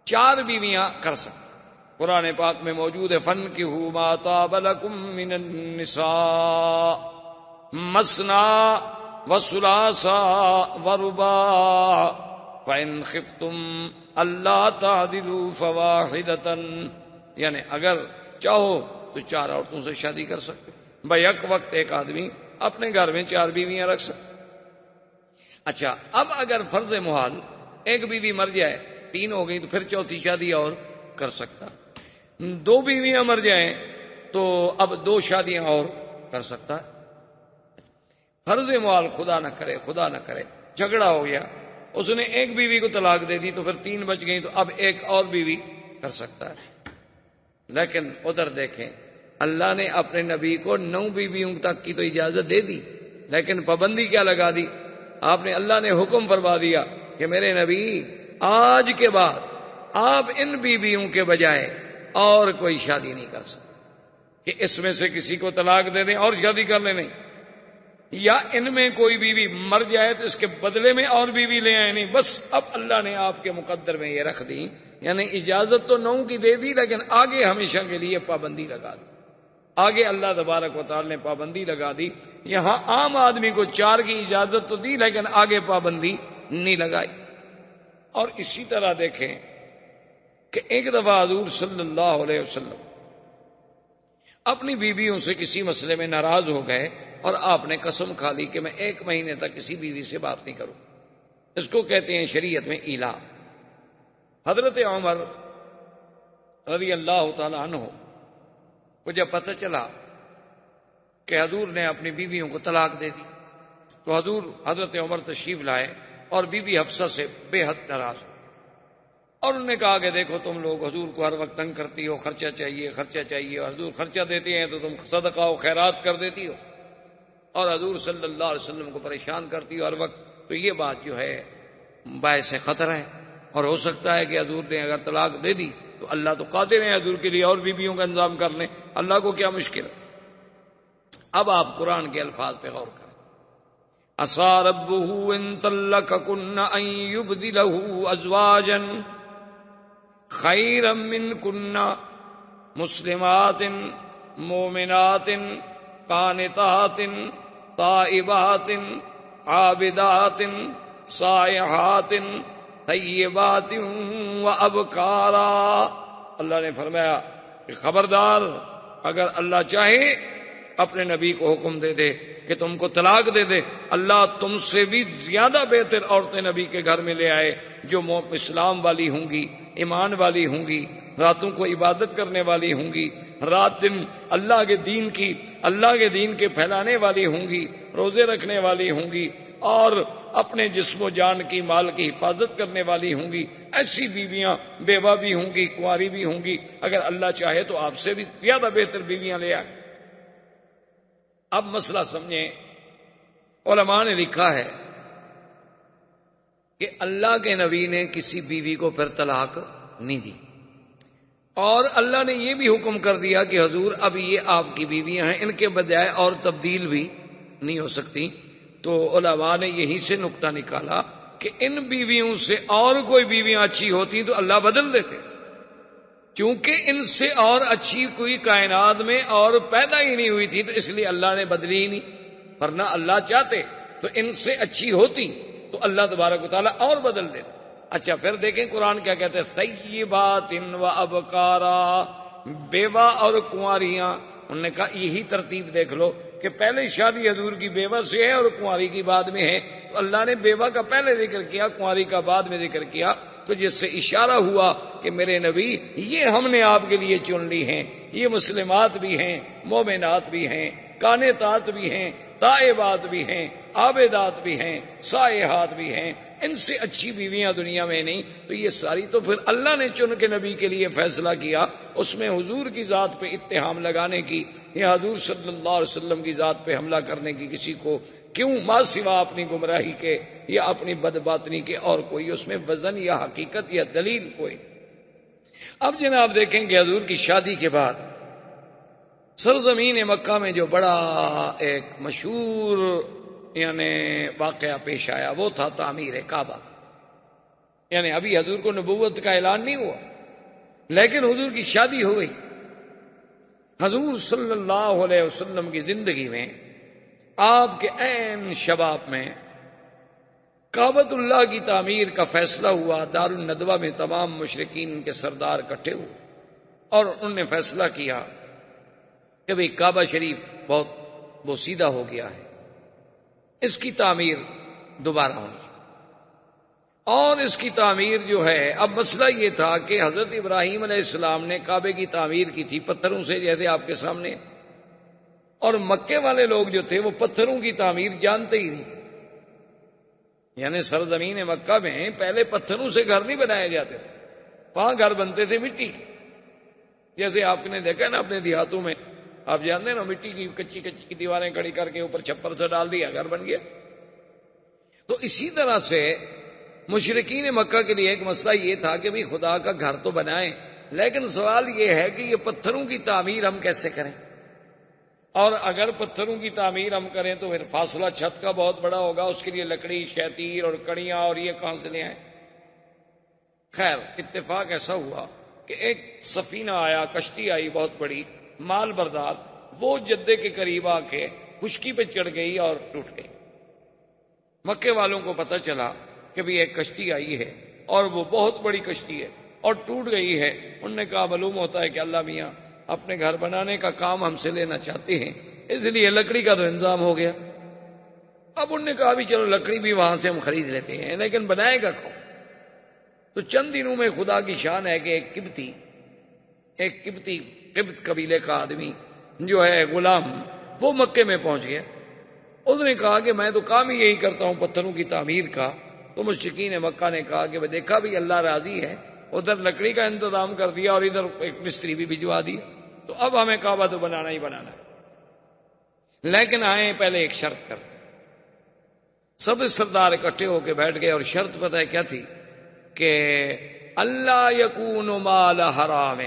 4 بیویاں کر سکتا۔ قرآن پاک میں موجود ہے، فَانكِحُوا مَا طَابَ لَكُم مِّنَ النِّسَاءِ مَثْنَىٰ وَثُلَاثَ وَرُبَاعَ فَإِنْ خِفْتُمْ أَلَّا تَعْدِلُوا فَوَاحِدَةً، یعنی اگر چاہو تو 4 عورتوں سے شادی کر سکتے، بیک وقت ایک آدمی اپنے گھر میں 4 بیویاں رکھ سکتے۔ اچھا، اب اگر فرض محال ایک بیوی مر جائے، 3 ہو گئی، تو پھر چوتھی شادی اور کر سکتا۔ 2 بیویاں مر جائیں تو اب 2 شادیاں اور کر سکتا ہے۔ فرض محال خدا نہ کرے جھگڑا ہو گیا، اس نے ایک بیوی کو طلاق دے دی، تو پھر 3 بچ گئی، تو اب ایک اور بیوی کر سکتا ہے۔ لیکن ادھر دیکھیں، اللہ نے اپنے نبی کو 9 بیویوں تک کی تو اجازت دے دی، لیکن پابندی کیا لگا دی؟ اللہ نے حکم فرما دیا کہ میرے نبی آج کے بعد آپ ان بیویوں کے بجائے اور کوئی شادی نہیں کر سکتے، کہ اس میں سے کسی کو طلاق دے دیں اور شادی کر لیں، نہیں، یا ان میں کوئی بیوی مر جائے تو اس کے بدلے میں اور بیوی لے آئے، نہیں، بس اب اللہ نے آپ کے مقدر میں یہ رکھ دی، یعنی اجازت تو 9 کی دے دی، لیکن آگے ہمیشہ کے لیے پابندی لگا دی۔ آگے اللہ تبارک و تعالی نے پابندی لگا دی۔ یہاں عام آدمی کو 4 کی اجازت تو دی، لیکن آگے پابندی نہیں لگائی۔ اور اسی طرح دیکھیں کہ ایک دفعہ حضور صلی اللہ علیہ وسلم اپنی بیویوں سے کسی مسئلے میں ناراض ہو گئے، اور آپ نے قسم کھا لی کہ میں 1 مہینے تک کسی بیوی سے بات نہیں کروں۔ اس کو کہتے ہیں شریعت میں ایلا۔ حضرت عمر رضی اللہ تعالی عنہ کو جب پتہ چلا کہ حضور نے اپنی بیویوں کو طلاق دے دی، تو حضرت عمر تشریف لائے اور بی بی حفصہ سے بے حد ناراض، اور انہوں نے کہا کہ دیکھو تم لوگ حضور کو ہر وقت تنگ کرتی ہو، خرچہ چاہیے، اور حضور خرچہ دیتے ہیں تو تم صدقہ و خیرات کر دیتی ہو، اور حضور صلی اللہ علیہ وسلم کو پریشان کرتی ہو ہر وقت، تو یہ بات جو ہے باعث خطرہ ہے، اور ہو سکتا ہے کہ حضور نے اگر طلاق دے دی تو اللہ تو قادر ہے حضور کے لیے اور بیویوں کا انتظام کر لیں، اللہ کو کیا مشکل ہے۔ اب آپ قرآن کے الفاظ پہ غور کریں، عَسَىٰ رَبُّهُ إِن طَلَّقَكُنَّ أَن يُبْدِلَهُ أَزْوَاجًا خَيْرًا مِّنكُنَّ مُسْلِمَاتٍ مُؤْمِنَاتٍ قَانِتَاتٍ تَائِبَاتٍ عَابِدَاتٍ سَائِحَاتٍ طیبات و ابکارا۔ اللہ نے فرمایا کہ خبردار، اگر اللہ چاہے اپنے نبی کو حکم دے دے کہ تم کو طلاق دے دے، اللہ تم سے بھی زیادہ بہتر عورتیں نبی کے گھر میں لے آئے، جو اسلام والی ہوں گی، ایمان والی ہوں گی، راتوں کو عبادت کرنے والی ہوں گی، رات دن اللہ کے دین کے پھیلانے والی ہوں گی، روزے رکھنے والی ہوں گی، اور اپنے جسم و جان کی مال کی حفاظت کرنے والی ہوں گی۔ ایسی بیویاں بیوہ بھی ہوں گی، کنواری بھی ہوں گی، اگر اللہ چاہے تو آپ سے بھی زیادہ بہتر بیویاں لے آئے۔ اب مسئلہ سمجھیں، علماء نے لکھا ہے کہ اللہ کے نبی نے کسی بیوی کو پھر طلاق نہیں دی، اور اللہ نے یہ بھی حکم کر دیا کہ حضور اب یہ آپ کی بیویاں ہیں، ان کے بجائے اور تبدیل بھی نہیں ہو سکتی۔ تو علماء نے یہی سے نقطہ نکالا کہ ان بیویوں سے اور کوئی بیویاں اچھی ہوتی تو اللہ بدل دیتے، چونکہ ان سے اور اچھی کوئی کائنات میں اور پیدا ہی نہیں ہوئی تھی، تو اس لیے اللہ نے بدلی ہی نہیں، ورنہ اللہ چاہتے تو ان سے اچھی ہوتی تو اللہ تبارک و تعالیٰ اور بدل دیتے۔ اچھا، پھر دیکھیں قرآن کیا کہتے ہیں، طیبات و ابکارا، بیوہ اور کنواریاں، انہوں نے کہا یہی ترتیب دیکھ لو کہ پہلے شادی حضور کی بیوہ سے ہے اور کنواری کی بعد میں ہے، تو اللہ نے بیوہ کا پہلے ذکر کیا، کنواری کا بعد میں ذکر کیا، تو جس سے اشارہ ہوا کہ میرے نبی یہ ہم نے آپ کے لیے چن لی ہیں، یہ مسلمات بھی ہیں، مومنات بھی ہیں، قانتات بھی ہیں، تائبات بھی ہیں، عابدات بھی ہیں، سائحات بھی ہیں، ان سے اچھی بیویاں دنیا میں نہیں۔ تو یہ ساری تو پھر اللہ نے چن کے نبی کے لیے فیصلہ کیا، اس میں حضور کی ذات پہ اتہام لگانے کی یا حضور صلی اللہ علیہ وسلم کی ذات پہ حملہ کرنے کی کسی کو کیوں، ما سوا اپنی گمراہی کے یا اپنی بدباطنی کے اور کوئی اس میں وزن یا حقیقت یا دلیل کوئی۔ اب جناب دیکھیں کہ حضور کی شادی کے بعد سرزمین مکہ میں جو بڑا ایک مشہور یعنی واقعہ پیش آیا وہ تھا تعمیر کعبہ۔ یعنی ابھی حضور کو نبوت کا اعلان نہیں ہوا، لیکن حضور کی شادی ہو گئی۔ حضور صلی اللہ علیہ وسلم کی زندگی میں آپ کے عین شباب میں کعبۃ اللہ کی تعمیر کا فیصلہ ہوا۔ دار الندوہ میں تمام مشرکین کے سردار اکٹھے ہوئے اور انہوں نے فیصلہ کیا کہ بھئی کعبہ شریف بہت بوسیدہ ہو گیا ہے، اس کی تعمیر دوبارہ ہونی چاہیے۔ اور اس کی تعمیر جو ہے، اب مسئلہ یہ تھا کہ حضرت ابراہیم علیہ السلام نے کعبے کی تعمیر کی تھی پتھروں سے، جیسے آپ کے سامنے، اور مکے والے لوگ جو تھے وہ پتھروں کی تعمیر جانتے ہی نہیں تھے۔ یعنی سرزمین مکہ میں پہلے پتھروں سے گھر نہیں بنائے جاتے تھے، وہاں گھر بنتے تھے مٹی کے، جیسے آپ نے دیکھا نا اپنے دیہاتوں میں، آپ جانتے ہیں نا، مٹی کی کچی کچی کی دیواریں کھڑی کر کے اوپر چھپر سے ڈال دیا، گھر بن گیا۔ تو اسی طرح سے مشرکین مکہ کے لیے ایک مسئلہ یہ تھا کہ بھی خدا کا گھر تو بنائیں، لیکن سوال یہ ہے کہ یہ پتھروں کی تعمیر ہم کیسے کریں، اور اگر پتھروں کی تعمیر ہم کریں تو پھر فاصلہ چھت کا بہت بڑا ہوگا، اس کے لیے لکڑی، شیطیر اور کڑیاں اور یہ کہاں سے لے آئیں۔ خیر اتفاق ایسا ہوا کہ ایک سفینہ آیا، کشتی آئی بہت بڑی مال بردار، وہ جدے کے قریب آ کے خشکی پہ چڑھ گئی اور ٹوٹ گئی۔ مکے والوں کو پتہ چلا کہ بھی ایک کشتی آئی ہے اور وہ بہت بڑی کشتی ہے اور ٹوٹ گئی ہے۔ انہوں نے کہا معلوم ہوتا ہے کہ اللہ میاں اپنے گھر بنانے کا کام ہم سے لینا چاہتے ہیں، اس لیے لکڑی کا تو انتظام ہو گیا۔ اب انہوں نے کہا بھی چلو لکڑی بھی وہاں سے ہم خرید لیتے ہیں، لیکن بنائے گا کون؟ تو چند دنوں میں خدا کی شان ہے کہ ایک قبطی قبط قبیلے کا آدمی جو ہے غلام، وہ مکے میں پہنچ گیا۔ اس نے کہا کہ میں تو کام ہی یہی کرتا ہوں پتھروں کی تعمیر کا۔ تو مشرکین مکہ نے کہا کہ دیکھا بھی اللہ راضی ہے، ادھر لکڑی کا انتظام کر دیا اور ادھر ایک مستری بھی بھجوا دیا، تو اب ہمیں کعبہ تو بنانا ہی بنانا ہے، لیکن آئیں پہلے ایک شرط کرتے۔ سب سردار اکٹھے ہو کے بیٹھ گئے اور شرط پتہ ہے کیا تھی کہ اللہ یکون مال حرام،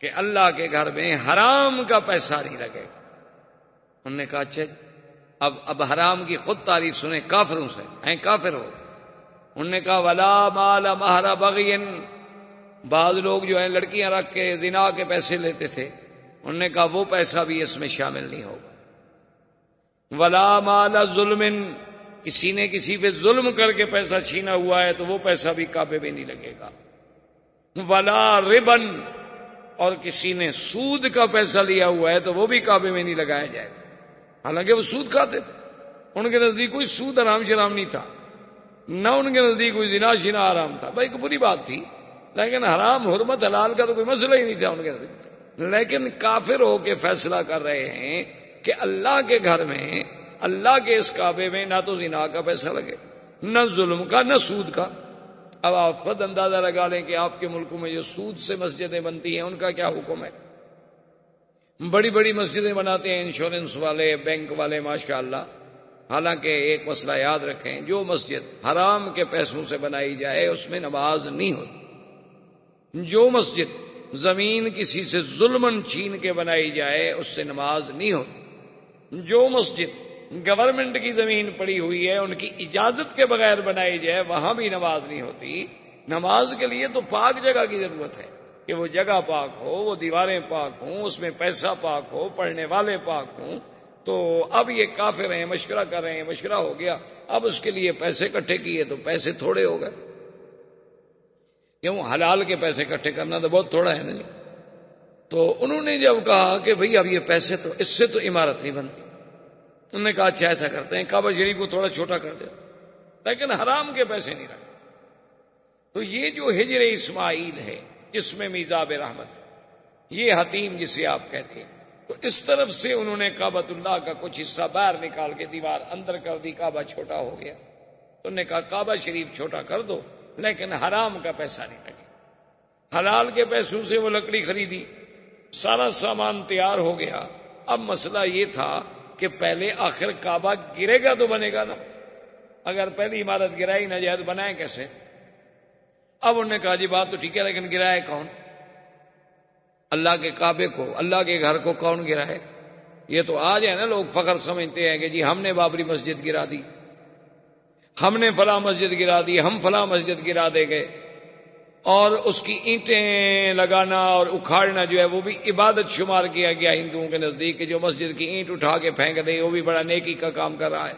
کہ اللہ کے گھر میں حرام کا پیسہ نہیں لگے گا۔ انہوں نے کہا اچھا، اب حرام کی خود تعریف سنیں کافروں سے، ہیں کافر ہو۔ انہوں نے کہا ولا مال مہر بغی، بعض لوگ جو ہیں لڑکیاں رکھ کے زنا کے پیسے لیتے تھے، انہوں نے کہا وہ پیسہ بھی اس میں شامل نہیں ہوگا۔ ولا مال ظلم، کسی نے کسی پہ ظلم کر کے پیسہ چھینا ہوا ہے تو وہ پیسہ بھی کعبے میں نہیں لگے گا۔ ولا ربن، اور کسی نے سود کا پیسہ لیا ہوا ہے تو وہ بھی کعبے میں نہیں لگایا جائے گا، حالانکہ وہ سود کھاتے تھے، ان کے نزدیک کوئی سود حرام شرام نہیں تھا، نہ ان کے نزدیک کوئی زنا شنا حرام تھا، بھائی ایک بری بات تھی، لیکن حرام حرمت حلال کا تو کوئی مسئلہ ہی نہیں تھا ان کے نزدیک۔ لیکن کافر ہو کے فیصلہ کر رہے ہیں کہ اللہ کے گھر میں، اللہ کے اس کعبے میں نہ تو زنا کا پیسہ لگے، نہ ظلم کا، نہ سود کا۔ اب آپ خود اندازہ لگا لیں کہ آپ کے ملکوں میں جو سود سے مسجدیں بنتی ہیں ان کا کیا حکم ہے۔ بڑی بڑی مسجدیں بناتے ہیں انشورنس والے، بینک والے، ماشاءاللہ۔ حالانکہ ایک مسئلہ یاد رکھیں، جو مسجد حرام کے پیسوں سے بنائی جائے اس میں نماز نہیں ہوتی، جو مسجد زمین کسی سے ظلمن چھین کے بنائی جائے اس سے نماز نہیں ہوتی، جو مسجد گورنمنٹ کی زمین پڑی ہوئی ہے ان کی اجازت کے بغیر بنائی جائے وہاں بھی نماز نہیں ہوتی۔ نماز کے لیے تو پاک جگہ کی ضرورت ہے، کہ وہ جگہ پاک ہو، وہ دیواریں پاک ہوں، اس میں پیسہ پاک ہو، پڑھنے والے پاک ہوں۔ تو اب یہ کافر ہیں، مشورہ کر رہے ہیں، مشورہ ہو گیا، اب اس کے لیے پیسے اکٹھے کیے تو پیسے تھوڑے ہو گئے، کیوں؟ حلال کے پیسے اکٹھے کرنا تو بہت تھوڑا ہے نا جی، تو انہوں نے جب کہا کہ بھئی اب یہ پیسے تو اس سے تو عمارت نہیں بنتی، انہوں نے کہا اچھا ایسا کرتے ہیں کعبہ شریف کو تھوڑا چھوٹا کر دو، لیکن حرام کے پیسے نہیں رکھتے۔ تو یہ جو ہجر اسماعیل ہے جس میں میزاب رحمت ہے، یہ حتیم جسے آپ کہتے ہیں، تو اس طرف سے انہوں نے کعبۃ اللہ کا کچھ حصہ باہر نکال کے دیوار اندر کر دی، کعبہ چھوٹا ہو گیا۔ تو انہوں نے کہا کعبہ شریف چھوٹا کر دو لیکن حرام کا پیسہ نہیں لگے۔ حلال کے پیسوں سے وہ لکڑی خریدی، سارا سامان تیار ہو گیا۔ اب مسئلہ یہ تھا کہ پہلے آخر کعبہ گرے گا تو بنے گا نا، اگر پہلی عمارت گرائی نہ جائے تو بنائے کیسے؟ اب انہوں نے کہا جی بات تو ٹھیک ہے لیکن گرائے کون؟ اللہ کے کعبے کو، اللہ کے گھر کو کون گرائے؟ یہ تو آج ہے نا لوگ فخر سمجھتے ہیں کہ جی ہم نے بابری مسجد گرا دی، ہم نے فلاں مسجد گرا دی، ہم فلاں مسجد گرا دے گئے، اور اس کی اینٹیں لگانا اور اکھاڑنا جو ہے وہ بھی عبادت شمار کیا گیا ہندوؤں کے نزدیک، کہ جو مسجد کی اینٹ اٹھا کے پھینک دے وہ بھی بڑا نیکی کا کام کر رہا ہے،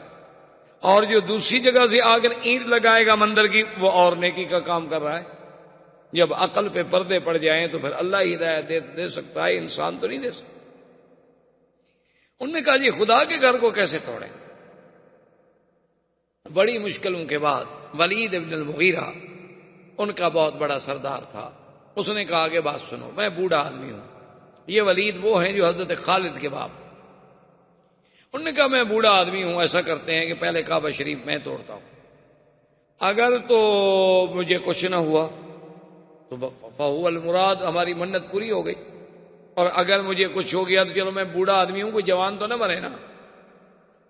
اور جو دوسری جگہ سے آ کر اینٹ لگائے گا مندر کی وہ اور نیکی کا کام کر رہا ہے۔ جب عقل پہ پردے پڑ جائیں تو پھر اللہ ہی ہدایت دے سکتا ہے، انسان تو نہیں دے سکتا۔ انہوں نے کہا جی خدا کے گھر کو کیسے توڑیں؟ بڑی مشکلوں کے بعد ولید ابن المغیرہ ان کا بہت بڑا سردار تھا، اس نے کہا کہ بات سنو، میں بوڑھا آدمی ہوں، یہ ولید وہ ہیں جو حضرت خالد کے باپ۔ انہوں نے کہا میں بوڑھا آدمی ہوں، ایسا کرتے ہیں کہ پہلے کعبہ شریف میں توڑتا ہوں، اگر تو مجھے کچھ نہ ہوا تو فہو المراد، ہماری منت پوری ہو گئی، اور اگر مجھے کچھ ہو گیا تو چلو میں بوڑھا آدمی ہوں، کوئی جوان تو نہ مرے نا۔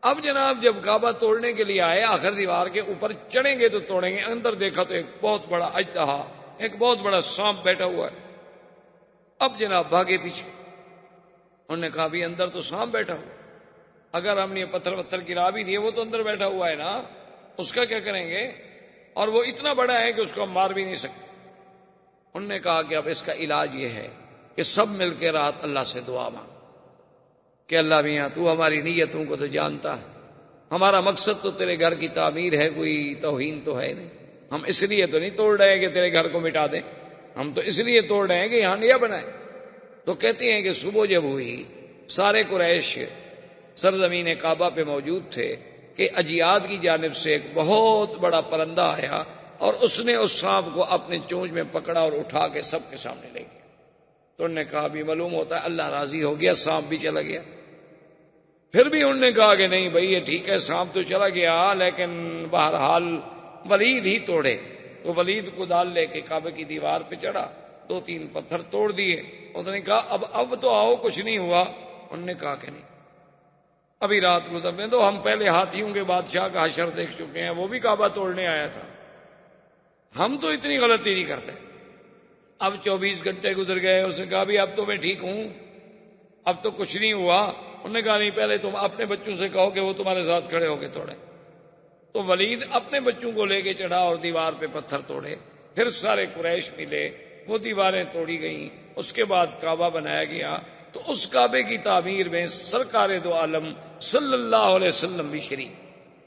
اب جناب جب کعبہ توڑنے کے لیے آئے، آخر دیوار کے اوپر چڑھیں گے تو توڑیں گے، اندر دیکھا تو ایک بہت بڑا اژدہا، ایک بہت بڑا سانپ بیٹھا ہوا ہے۔ اب جناب بھاگے پیچھے، انہوں نے کہا بھی اندر تو سانپ بیٹھا ہوا، اگر ہم نے پتھر وتھر گرا بھی دیے وہ تو اندر بیٹھا ہوا ہے نا، اس کا کیا کریں گے؟ اور وہ اتنا بڑا ہے کہ اس کو ہم مار بھی نہیں سکتے۔ انہوں نے کہا کہ اب اس کا علاج یہ ہے کہ سب مل کے رات اللہ سے دعا مانگ کہ اللہ میاں تو ہماری نیتوں کو تو جانتا ہے، ہمارا مقصد تو تیرے گھر کی تعمیر ہے، کوئی توہین تو ہے نہیں، ہم اس لیے تو نہیں توڑ رہے کہ تیرے گھر کو مٹا دیں، ہم تو اس لیے توڑ رہے ہیں کہ یہاں نیا بنائے۔ تو کہتے ہیں کہ صبح جب ہوئی سارے قریش سرزمین کعبہ پہ موجود تھے کہ اجیاد کی جانب سے ایک بہت بڑا پرندہ آیا اور اس نے اس سانپ کو اپنے چونچ میں پکڑا اور اٹھا کے سب کے سامنے لے گیا۔ تو انہوں نے کہا بھی معلوم ہوتا ہے اللہ راضی ہو گیا، سانپ بھی چلا گیا۔ پھر بھی انہوں نے کہا کہ نہیں بھائی یہ ٹھیک ہے، سانپ تو چلا گیا لیکن بہرحال ولید ہی توڑے۔ تو ولید کو دال لے کے کعبے کی دیوار پہ چڑھا، 2-3 پتھر توڑ دیے۔ انہوں نے کہا اب تو آؤ، کچھ نہیں ہوا۔ انہوں نے کہا کہ نہیں، ابھی رات گزرنے دو، ہم پہلے ہاتھیوں کے بادشاہ کا حشر دیکھ چکے ہیں، وہ بھی کعبہ توڑنے آیا تھا، ہم تو اتنی غلطی نہیں کرتے۔ اب 24 گھنٹے گزر گئے، اس نے کہا بھی اب تو میں ٹھیک ہوں، اب تو کچھ نہیں ہوا۔ انہوں نے کہا نہیں، پہلے تم اپنے بچوں سے کہو کہ وہ تمہارے ساتھ کھڑے ہو کے توڑے۔ تو ولید اپنے بچوں کو لے کے چڑھا اور دیوار پہ پتھر توڑے، پھر سارے قریش ملے، وہ دیواریں توڑی گئیں، اس کے بعد کعبہ بنایا گیا۔ تو اس کعبے کی تعمیر میں سرکار دو عالم صلی اللہ علیہ وسلم بھی شریک،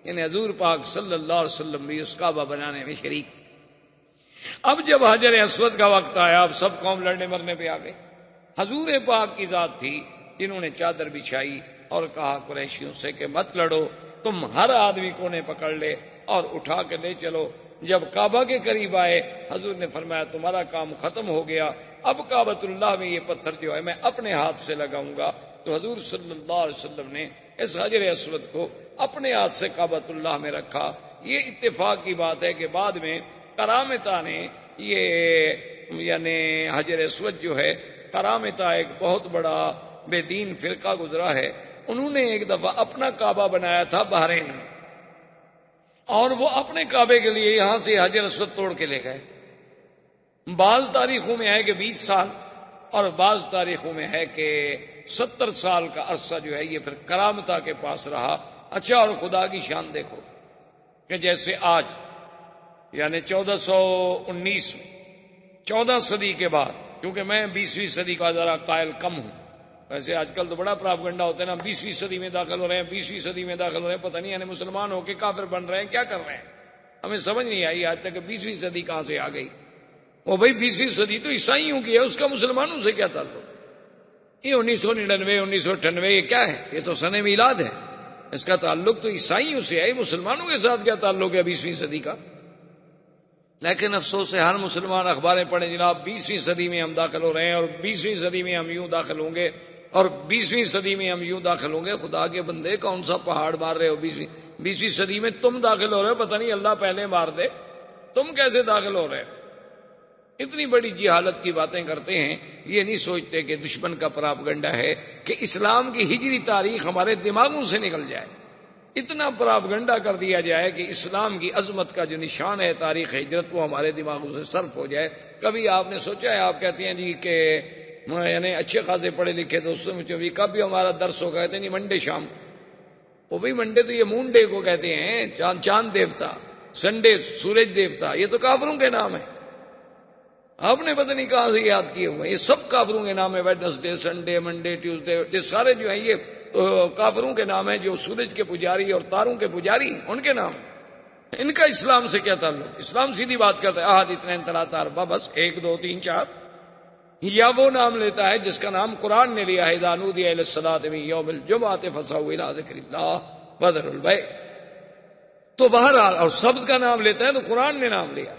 یعنی حضور پاک صلی اللہ علیہ وسلم بھی اس کعبہ بنانے میں شریک تھے۔ اب جب حجر اسود کا وقت آیا، اب سب قوم لڑنے مرنے پہ آ گئے۔ حضور پاک کی ذات تھی جنہوں نے چادر بچھائی اور کہا قریشیوں سے کہ مت لڑو، تم ہر آدمی کونے پکڑ لے اور اٹھا کے لے چلو۔ جب کعبہ کے قریب آئے، حضور نے فرمایا تمہارا کام ختم ہو گیا، اب کعبۃ اللہ میں یہ پتھر جو ہے میں اپنے ہاتھ سے لگاؤں گا۔ تو حضور صلی اللہ علیہ وسلم نے اس حجر اسود کو اپنے ہاتھ سے کعبۃ اللہ میں رکھا۔ یہ اتفاق کی بات ہے کہ بعد میں کرامتا نے یہ یعنی حجر اسود جو ہے، کرامتا ایک بہت بڑا بے دین فرقہ گزرا ہے، انہوں نے ایک دفعہ اپنا کعبہ بنایا تھا بحرین میں، اور وہ اپنے کعبے کے لیے یہاں سے حجر اسود توڑ کے لے گئے۔ بعض تاریخوں میں ہے کہ 20 سال اور بعض تاریخوں میں ہے کہ 70 سال کا عرصہ جو ہے یہ پھر کرامتا کے پاس رہا۔ اچھا، اور خدا کی شان دیکھو کہ جیسے آج یعنی 1419 میں 14 صدی کے بعد، کیونکہ میں 20ویں صدی کا ذرا قائل کم ہوں، ویسے آج کل تو بڑا پراپگنڈا ہوتا ہے نا، 20ویں صدی میں داخل ہو رہے ہیں، 20ویں صدی میں داخل ہو رہے ہیں، پتہ نہیں یعنی مسلمان ہو کے کافر بن رہے ہیں، کیا کر رہے ہیں، ہمیں سمجھ نہیں آئی آج تک کہ 20ویں صدی کہاں سے آ گئی۔ وہ بھائی 20ویں صدی تو عیسائیوں کی ہے، اس کا مسلمانوں سے کیا تعلق؟ یہ 1999 1998 یہ کیا ہے؟ یہ تو سن میلاد ہے، اس کا تعلق تو عیسائیوں سے ہے، مسلمانوں کے ساتھ کیا تعلق ہے 20ویں صدی کا؟ لیکن افسوس ہے ہر مسلمان اخباریں پڑھیں جناب 20ویں صدی میں ہم داخل ہو رہے ہیں، اور 20ویں صدی میں ہم یوں داخل ہوں گے، اور 20ویں صدی میں ہم یوں داخل ہوں گے۔ خدا کے بندے کون سا پہاڑ مار رہے ہو؟ 20ویں صدی میں تم داخل ہو رہے ہو، پتہ نہیں اللہ پہلے مار دے، تم کیسے داخل ہو رہے ہو؟ اتنی بڑی جہالت کی باتیں کرتے ہیں، یہ نہیں سوچتے کہ دشمن کا پراپگنڈا ہے کہ اسلام کی ہجری تاریخ ہمارے دماغوں سے نکل جائے، اتنا پراپگنڈا کر دیا جائے کہ اسلام کی عظمت کا جو نشان ہے تاریخ ہجرت وہ ہمارے دماغوں سے صرف ہو جائے۔ کبھی آپ نے سوچا ہے، آپ کہتے ہیں جی کہ یعنی اچھے خاصے پڑھے لکھے دوستوں میں کبھی ہمارا درس ہو کہتے ہیں نہیں منڈے شام، وہ بھی منڈے تو یہ مون ڈے کو کہتے ہیں، چاند دیوتا، سنڈے سورج دیوتا، یہ تو کافروں کے نام ہے، آپ نے پتہ نہیں کہاں سے یاد کیے ہوئے، یہ سب کافروں کے نام ہے، ویڈنسڈے، سنڈے، منڈے، ٹیوزڈے، یہ سارے جو ہیں یہ کافروں کے نام ہیں، جو سورج کے پجاری اور تاروں کے پجاری ان کے نام، ان کا اسلام سے کیا تعلق؟ اسلام سیدھی بات کرتا ہے احد اثنین ثلاثہ اربعہ، بس 1 2 3 4، یا وہ نام لیتا ہے جس کا نام قرآن نے لیا ہے، اذا نودی للصلاۃ من یوم الجمعۃ فاسعوا الی ذکر اللہ وذروا البیع، تو بہرحال اور سبت کا نام لیتا ہے تو قرآن نے نام لیا۔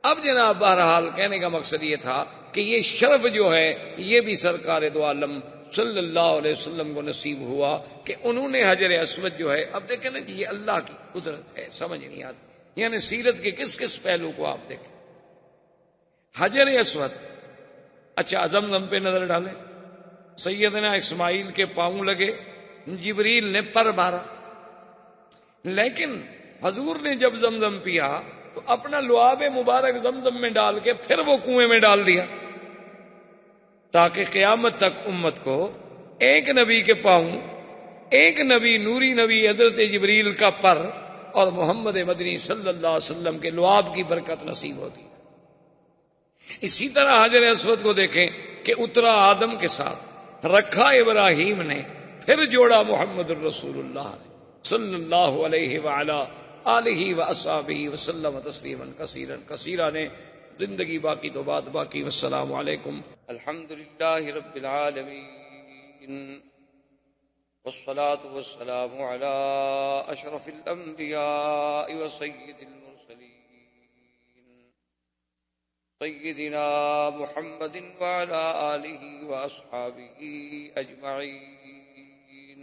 اب جناب بہرحال کہنے کا مقصد یہ تھا کہ یہ شرف جو ہے یہ بھی سرکار دو عالم صلی اللہ علیہ وسلم کو نصیب ہوا کہ انہوں نے حجر اسود جو ہے، اب دیکھیں نا یہ اللہ کی قدرت ہے، سمجھ نہیں آتی، یعنی سیرت کے کس کس پہلو کو آپ دیکھیں۔ حجر اسود، اچھا زمزم پہ نظر ڈالیں، سیدنا اسماعیل کے پاؤں لگے، جبریل نے پر مارا، لیکن حضور نے جب زمزم پیا تو اپنا لعاب مبارک زمزم میں ڈال کے پھر وہ کنویں میں ڈال دیا، تاکہ قیامت تک امت کو ایک نبی کے پاؤں، ایک نبی نوری نبی حضرت جبریل کا پر اور محمد مدنی صلی اللہ علیہ وسلم کے لعاب کی برکت نصیب ہوتی۔ اسی طرح حجر اسود کو دیکھیں کہ اترا آدم کے ساتھ، رکھا ابراہیم نے، پھر جوڑا محمد الرسول اللہ صلی اللہ علیہ وعلا آلہ واصحابہ وسلم تسلیما کثیرا کثیرا نے۔ زندگی باقی تو بات باقی۔ والسلام علیکم۔ الحمدللہ رب العالمین، والصلاة والسلام علی اشرف الانبیاء وسید المرسلین سیدنا محمد وعلی آلہ واصحابہ اجمعین۔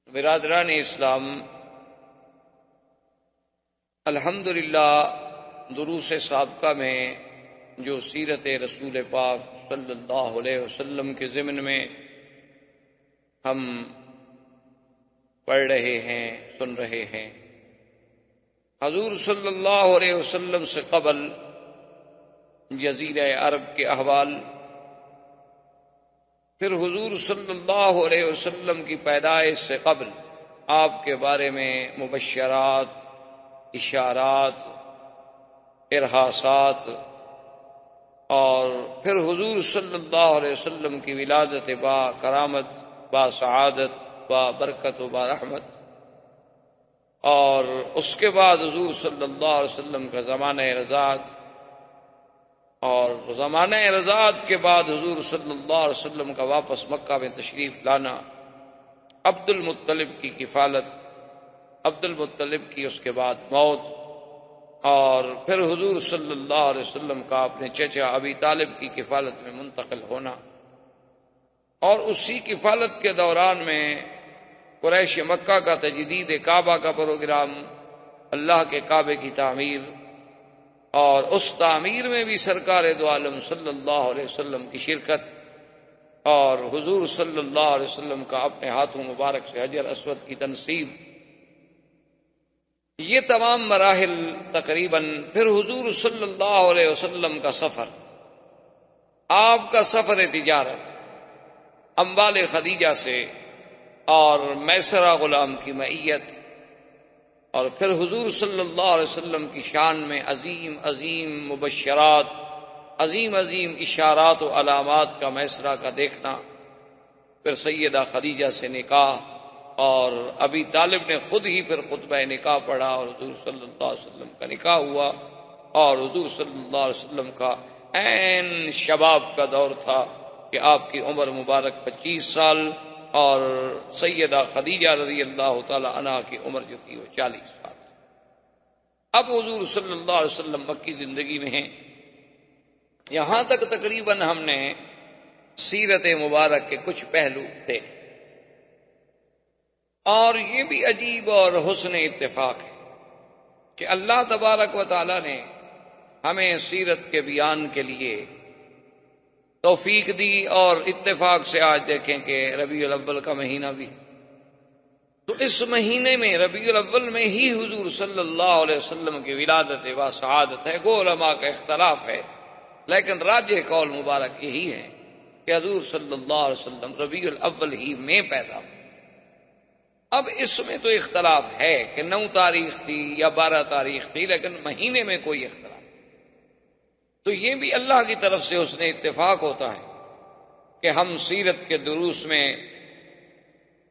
برادران اسلام، الحمدللہ دروس سابقہ میں جو سیرت رسول پاک صلی اللہ علیہ وسلم کے ضمن میں ہم پڑھ رہے ہیں، سن رہے ہیں، حضور صلی اللہ علیہ وسلم سے قبل جزیرہ عرب کے احوال، پھر حضور صلی اللہ علیہ وسلم کی پیدائش سے قبل آپ کے بارے میں مبشرات، اشارات، ارہاسات، اور پھر حضور صلی اللہ علیہ وسلم کی ولادت با کرامت، با سعادت، با برکت و با رحمت، اور اس کے بعد حضور صلی اللہ علیہ وسلم کا زمانہ رضاعت، اور زمانہ رضاعت کے بعد حضور صلی اللہ علیہ وسلم کا واپس مکہ میں تشریف لانا، عبد المطلب کی کفالت، عبد المطلب کی اس کے بعد موت، اور پھر حضور صلی اللہ علیہ وسلم کا اپنے چچا ابی طالب کی کفالت میں منتقل ہونا، اور اسی کفالت کے دوران میں قریش مکہ کا تجدید کعبہ کا پروگرام، اللہ کے کعبے کی تعمیر، اور اس تعمیر میں بھی سرکار دو عالم صلی اللہ علیہ وسلم کی شرکت، اور حضور صلی اللہ علیہ وسلم کا اپنے ہاتھوں مبارک سے حجر اسود کی تنصیب، یہ تمام مراحل تقریباً، پھر حضور صلی اللہ علیہ وسلم کا سفر، آپ کا سفر تجارت، اموال خدیجہ سے اور میسرہ غلام کی معیت، اور پھر حضور صلی اللہ علیہ وسلم کی شان میں عظیم عظیم مبشرات، عظیم عظیم اشارات و علامات کا میسرہ کا دیکھنا، پھر سیدہ خدیجہ سے نکاح، اور ابی طالب نے خود ہی پھر خطبہ نکاح پڑھا، اور حضور صلی اللہ علیہ وسلم کا نکاح ہوا، اور حضور صلی اللہ علیہ وسلم کا عین شباب کا دور تھا کہ آپ کی عمر مبارک 25 سال اور سیدہ خدیجہ رضی اللہ تعالی عنہا کی عمر جو تھی وہ 40 سال۔ اب حضور صلی اللہ علیہ وسلم مکی زندگی میں ہیں۔ یہاں تک تقریباً ہم نے سیرت مبارک کے کچھ پہلو دیکھے، اور یہ بھی عجیب اور حسن اتفاق ہے کہ اللہ تبارک و تعالی نے ہمیں سیرت کے بیان کے لیے توفیق دی، اور اتفاق سے آج دیکھیں کہ ربیع الاول کا مہینہ بھی، تو اس مہینے میں ربیع الاول میں ہی حضور صلی اللہ علیہ وسلم کی ولادت و سعادت ہے۔ گو علماء کا اختلاف ہے، لیکن راجح قول مبارک یہی ہے کہ حضور صلی اللہ علیہ وسلم ربیع الاول ہی میں پیدا ہو۔ اب اس میں تو اختلاف ہے کہ 9 تاریخ تھی یا 12 تاریخ تھی، لیکن مہینے میں کوئی اختلاف، تو یہ بھی اللہ کی طرف سے اس نے اتفاق ہوتا ہے کہ ہم سیرت کے دروس میں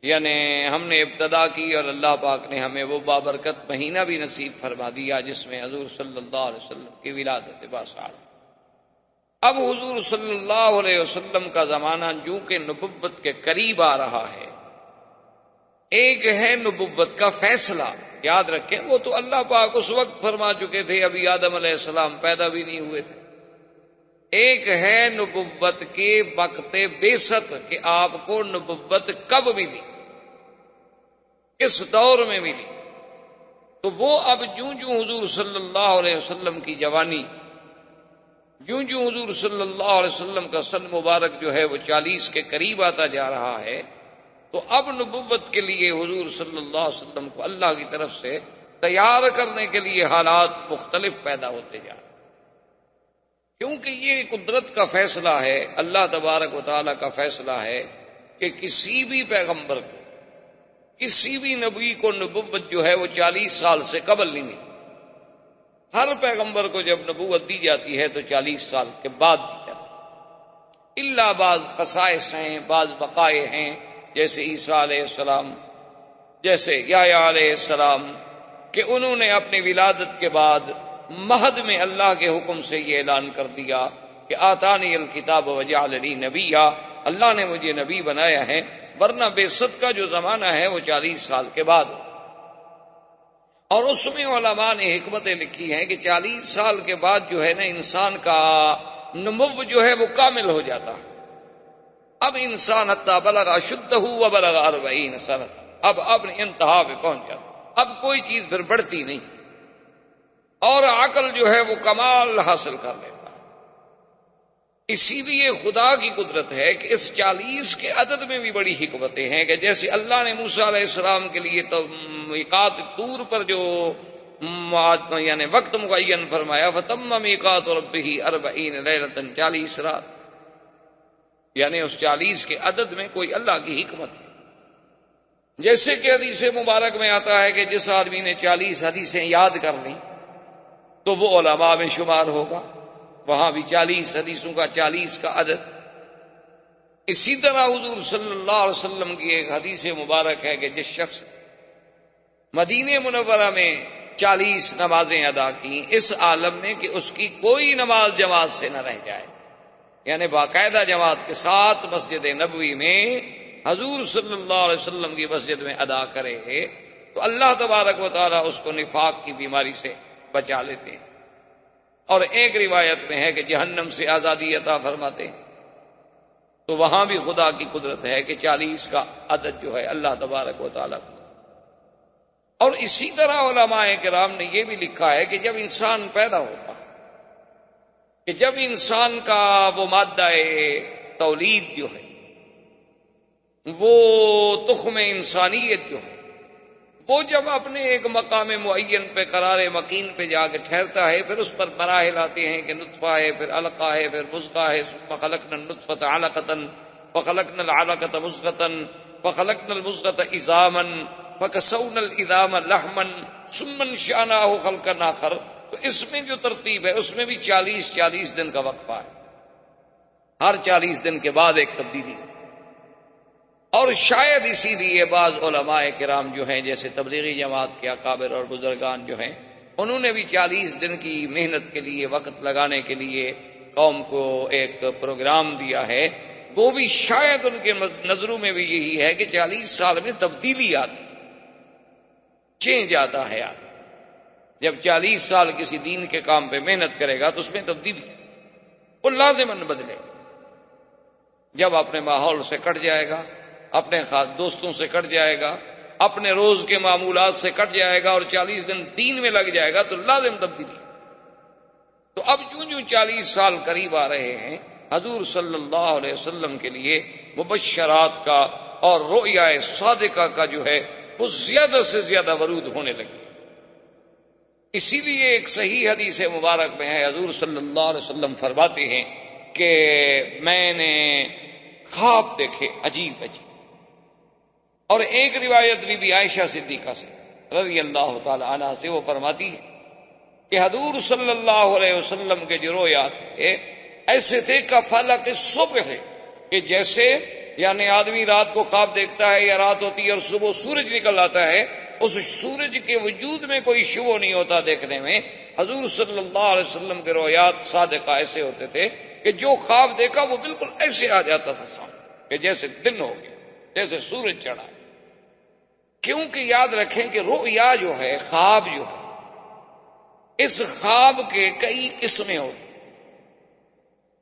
یعنی ہم نے ابتدا کی، اور اللہ پاک نے ہمیں وہ بابرکت مہینہ بھی نصیب فرما دیا جس میں حضور صلی اللہ علیہ وسلم کی ولادت باسعادت۔ اب حضور صلی اللہ علیہ وسلم کا زمانہ جو کہ نبوت کے قریب آ رہا ہے، ایک ہے نبوت کا فیصلہ، یاد رکھیں وہ تو اللہ پاک اس وقت فرما چکے تھے، ابھی آدم علیہ السلام پیدا بھی نہیں ہوئے تھے۔ ایک ہے نبوت کے وقت بعثت کہ آپ کو نبوت کب ملی، کس دور میں ملی، تو وہ اب جوں جوں حضور صلی اللہ علیہ وسلم کی جوانی، جوں جوں حضور صلی اللہ علیہ وسلم کا سن مبارک جو ہے وہ 40 کے قریب آتا جا رہا ہے، تو اب نبوت کے لیے حضور صلی اللہ علیہ وسلم کو اللہ کی طرف سے تیار کرنے کے لیے حالات مختلف پیدا ہوتے جا رہے ہیں، کیونکہ یہ قدرت کا فیصلہ ہے، اللہ تبارک و تعالیٰ کا فیصلہ ہے کہ کسی بھی پیغمبر کو، کسی بھی نبی کو نبوت جو ہے وہ 40 سال سے قبل نہیں ملی۔ ہر پیغمبر کو جب نبوت دی جاتی ہے تو 40 سال کے بعد دی جاتی ہے، الا بعض خصائص ہیں، بعض بقائے ہیں، جیسے عیسیٰ علیہ السلام، جیسے یحییٰ علیہ السلام، کہ انہوں نے اپنی ولادت کے بعد مہد میں اللہ کے حکم سے یہ اعلان کر دیا کہ آتانی الکتاب وجعلنی نبیا، اللہ نے مجھے نبی بنایا ہے، ورنہ بعثت کا جو زمانہ ہے وہ 40 سال کے بعد ہوتا۔ اور اس میں علماء نے حکمتیں لکھی ہیں کہ 40 سال کے بعد جو ہے نا انسان کا نمو جو ہے وہ کامل ہو جاتا ہے۔ اب انسان حتی بلغ اشدہ وبلغ 40 سنہ، اب اپنی انتہا پہ پہنچ جاتا، اب کوئی چیز پھر بڑھتی نہیں، اور عقل جو ہے وہ کمال حاصل کر لیتا ہے۔ اسی لیے خدا کی قدرت ہے کہ اس 40 کے عدد میں بھی بڑی حکمتیں ہیں، کہ جیسے اللہ نے موسیٰ علیہ السلام کے لیے تو میقات طور پر جو یعنی وقت معین فرمایا، فَتَمَّ مِيقَاتُ رَبِّهِ 40 لَيْلَةً، 40 رات، یعنی اس 40 کے عدد میں کوئی اللہ کی حکمت ہے۔ جیسے کہ حدیث مبارک میں آتا ہے کہ جس آدمی نے 40 حدیثیں یاد کر لیں تو وہ علماء میں شمار ہوگا، وہاں بھی 40 حدیثوں کا 40 کا عدد۔ اسی طرح حضور صلی اللہ علیہ وسلم کی ایک حدیث مبارک ہے کہ جس شخص مدینہ منورہ میں 40 نمازیں ادا کی اس عالم میں کہ اس کی کوئی نماز جماعت سے نہ رہ جائے، یعنی باقاعدہ جماعت کے ساتھ مسجد نبوی میں حضور صلی اللہ علیہ وسلم کی مسجد میں ادا کرے، تو اللہ تبارک و تعالیٰ اس کو نفاق کی بیماری سے بچا لیتے ہیں، اور ایک روایت میں ہے کہ جہنم سے آزادی عطا فرماتے ہیں۔ تو وہاں بھی خدا کی قدرت ہے کہ 40 کا عدد جو ہے اللہ تبارک و تعالیٰ کو۔ اور اسی طرح علماء کرام نے یہ بھی لکھا ہے کہ جب انسان پیدا ہوتا ہے، کہ جب انسان کا وہ مادہ تولید جو ہے، وہ تخم انسانیت جو ہے، وہ جب اپنے ایک مقام معین پہ قرار مکین پہ جا کے ٹھہرتا ہے، پھر اس پر مراحل آتے ہیں کہ نطفہ ہے، پھر علقہ ہے، پھر مضغہ ہے، ثم خلقنا النطفة علقة فخلقنا العلقة مضغة فخلقنا المضغة عظاما فكسونا العظام لحما ثم انشأناه خلقا آخر۔ تو اس میں جو ترتیب ہے اس میں بھی 40 دن کا وقفہ ہے، ہر 40 دن کے بعد ایک تبدیلی۔ اور شاید اسی لیے بعض علماء کرام جو ہیں جیسے تبلیغی جماعت کے اکابر اور بزرگان جو ہیں، انہوں نے بھی 40 دن کی محنت کے لیے، وقت لگانے کے لیے قوم کو ایک پروگرام دیا ہے وہ بھی شاید ان کے نظروں میں بھی یہی ہے کہ 40 سال میں تبدیلی آتی، چینج آتا ہے آدمی۔ جب 40 سال کسی دین کے کام پہ محنت کرے گا تو اس میں تبدیلی وہ لازماً بدلے گا۔ جب اپنے ماحول سے کٹ جائے گا، اپنے خاص دوستوں سے کٹ جائے گا، اپنے روز کے معمولات سے کٹ جائے گا اور 40 دن دین میں لگ جائے گا تو لازم تبدیلی۔ تو اب جو 40 سال قریب آ رہے ہیں، حضور صلی اللہ علیہ وسلم کے لیے مبشرات کا اور رؤیا صادقہ کا جو ہے وہ زیادہ سے زیادہ ورود ہونے لگے۔ اسی لیے ایک صحیح حدیث مبارک میں ہے، حضور صلی اللہ علیہ وسلم فرماتے ہیں کہ میں نے خواب دیکھے عجیب عجیب۔ اور ایک روایت بھی عائشہ صدیقہ سے رضی اللہ تعالی عنہ سے، وہ فرماتی ہے کہ حضور صلی اللہ علیہ وسلم کے جو رویا تھے ایسے تھے کفلق الصبح، کہ جیسے یعنی آدمی رات کو خواب دیکھتا ہے یا رات ہوتی ہے اور صبح سورج نکل آتا ہے، اس سورج کے وجود میں کوئی شبہ نہیں ہوتا دیکھنے میں۔ حضور صلی اللہ علیہ وسلم کے رویات صادقہ ایسے ہوتے تھے کہ جو خواب دیکھا وہ بالکل ایسے آ جاتا تھا سامنے کہ جیسے دن ہو گیا، جیسے سورج چڑھا ہے۔ کیونکہ یاد رکھیں کہ رؤیا جو ہے، خواب جو ہے، اس خواب کے کئی قسمیں ہوتی ہیں۔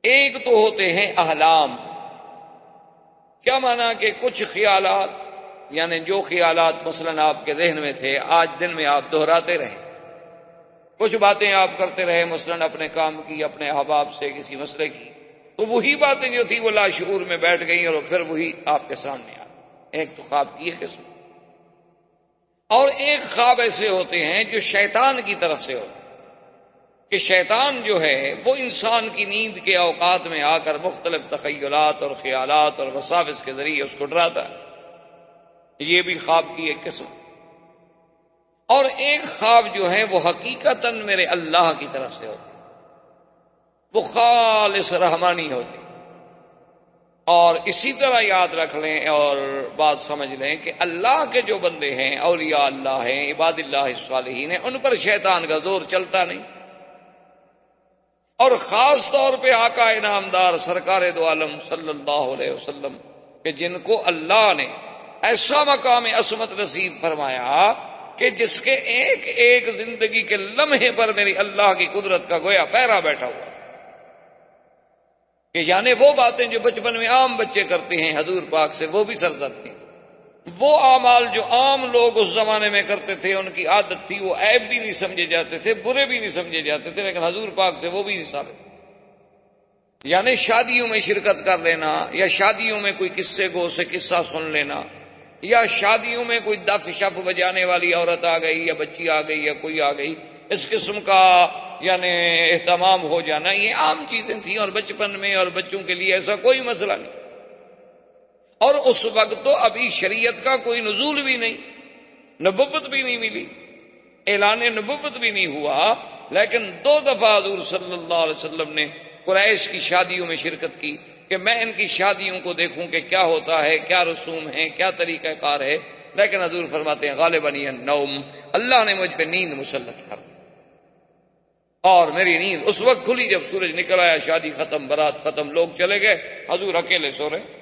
ایک تو ہوتے ہیں احلام، کیا مانا کہ کچھ خیالات، یعنی جو خیالات مثلاً آپ کے ذہن میں تھے آج دن میں آپ دہراتے رہے، کچھ باتیں آپ کرتے رہے مثلاً اپنے کام کی، اپنے احباب سے کسی مسئلے کی، تو وہی باتیں جو تھی وہ لاشعور میں بیٹھ گئیں اور پھر وہی آپ کے سامنے آ گئی۔ ایک تو خواب کی ہے قسم، اور ایک خواب ایسے ہوتے ہیں جو شیطان کی طرف سے ہوتے ہیں کہ شیطان جو ہے وہ انسان کی نیند کے اوقات میں آ کر مختلف تخیلات اور خیالات اور وساوس کے ذریعے اس کو ڈراتا ہے۔ یہ بھی خواب کی ایک قسم۔ اور ایک خواب جو ہے وہ حقیقتاً میرے اللہ کی طرف سے ہوتے ہیں، وہ خالص رحمانی ہوتے ہیں۔ اور اسی طرح یاد رکھ لیں اور بات سمجھ لیں کہ اللہ کے جو بندے ہیں، اولیاء اللہ ہیں، عباد اللہ الصالحین ہیں، ان پر شیطان کا زور چلتا نہیں۔ اور خاص طور پہ آقا انعامدار سرکار دو عالم صلی اللہ علیہ وسلم کہ جن کو اللہ نے ایسا مقام عصمت نصیب فرمایا کہ جس کے ایک ایک زندگی کے لمحے پر میری اللہ کی قدرت کا گویا پیرا بیٹھا ہوا تھا، کہ یعنی وہ باتیں جو بچپن میں عام بچے کرتے ہیں حضور پاک سے وہ بھی سرزد تھیں، وہ اعمال جو عام لوگ اس زمانے میں کرتے تھے ان کی عادت تھی، وہ عیب بھی نہیں سمجھے جاتے تھے، برے بھی نہیں سمجھے جاتے تھے، لیکن حضور پاک سے وہ بھی نہیں ثابت۔ یعنی شادیوں میں شرکت کر لینا، یا شادیوں میں کوئی قصے گو سے قصہ سن لینا، یا شادیوں میں کوئی دف شف بجانے والی عورت آ گئی یا بچی آ گئی یا کوئی آ گئی، اس قسم کا یعنی اہتمام ہو جانا، یہ عام چیزیں تھیں اور بچپن میں اور بچوں کے لیے ایسا کوئی مسئلہ نہیں۔ اور اس وقت تو ابھی شریعت کا کوئی نزول بھی نہیں، نبوت بھی نہیں ملی، اعلان نبوت بھی نہیں ہوا، لیکن 2 دفعہ حضور صلی اللہ علیہ وسلم نے قریش کی شادیوں میں شرکت کی کہ میں ان کی شادیوں کو دیکھوں کہ کیا ہوتا ہے، کیا رسوم ہیں، کیا طریقہ کار ہے، لیکن حضور فرماتے ہیں غالباً النوم، اللہ نے مجھ پہ نیند مسلط کر دی، اور میری نیند اس وقت کھلی جب سورج نکل آیا، شادی ختم، برات ختم، لوگ چلے گئے، حضور اکیلے سو رہے۔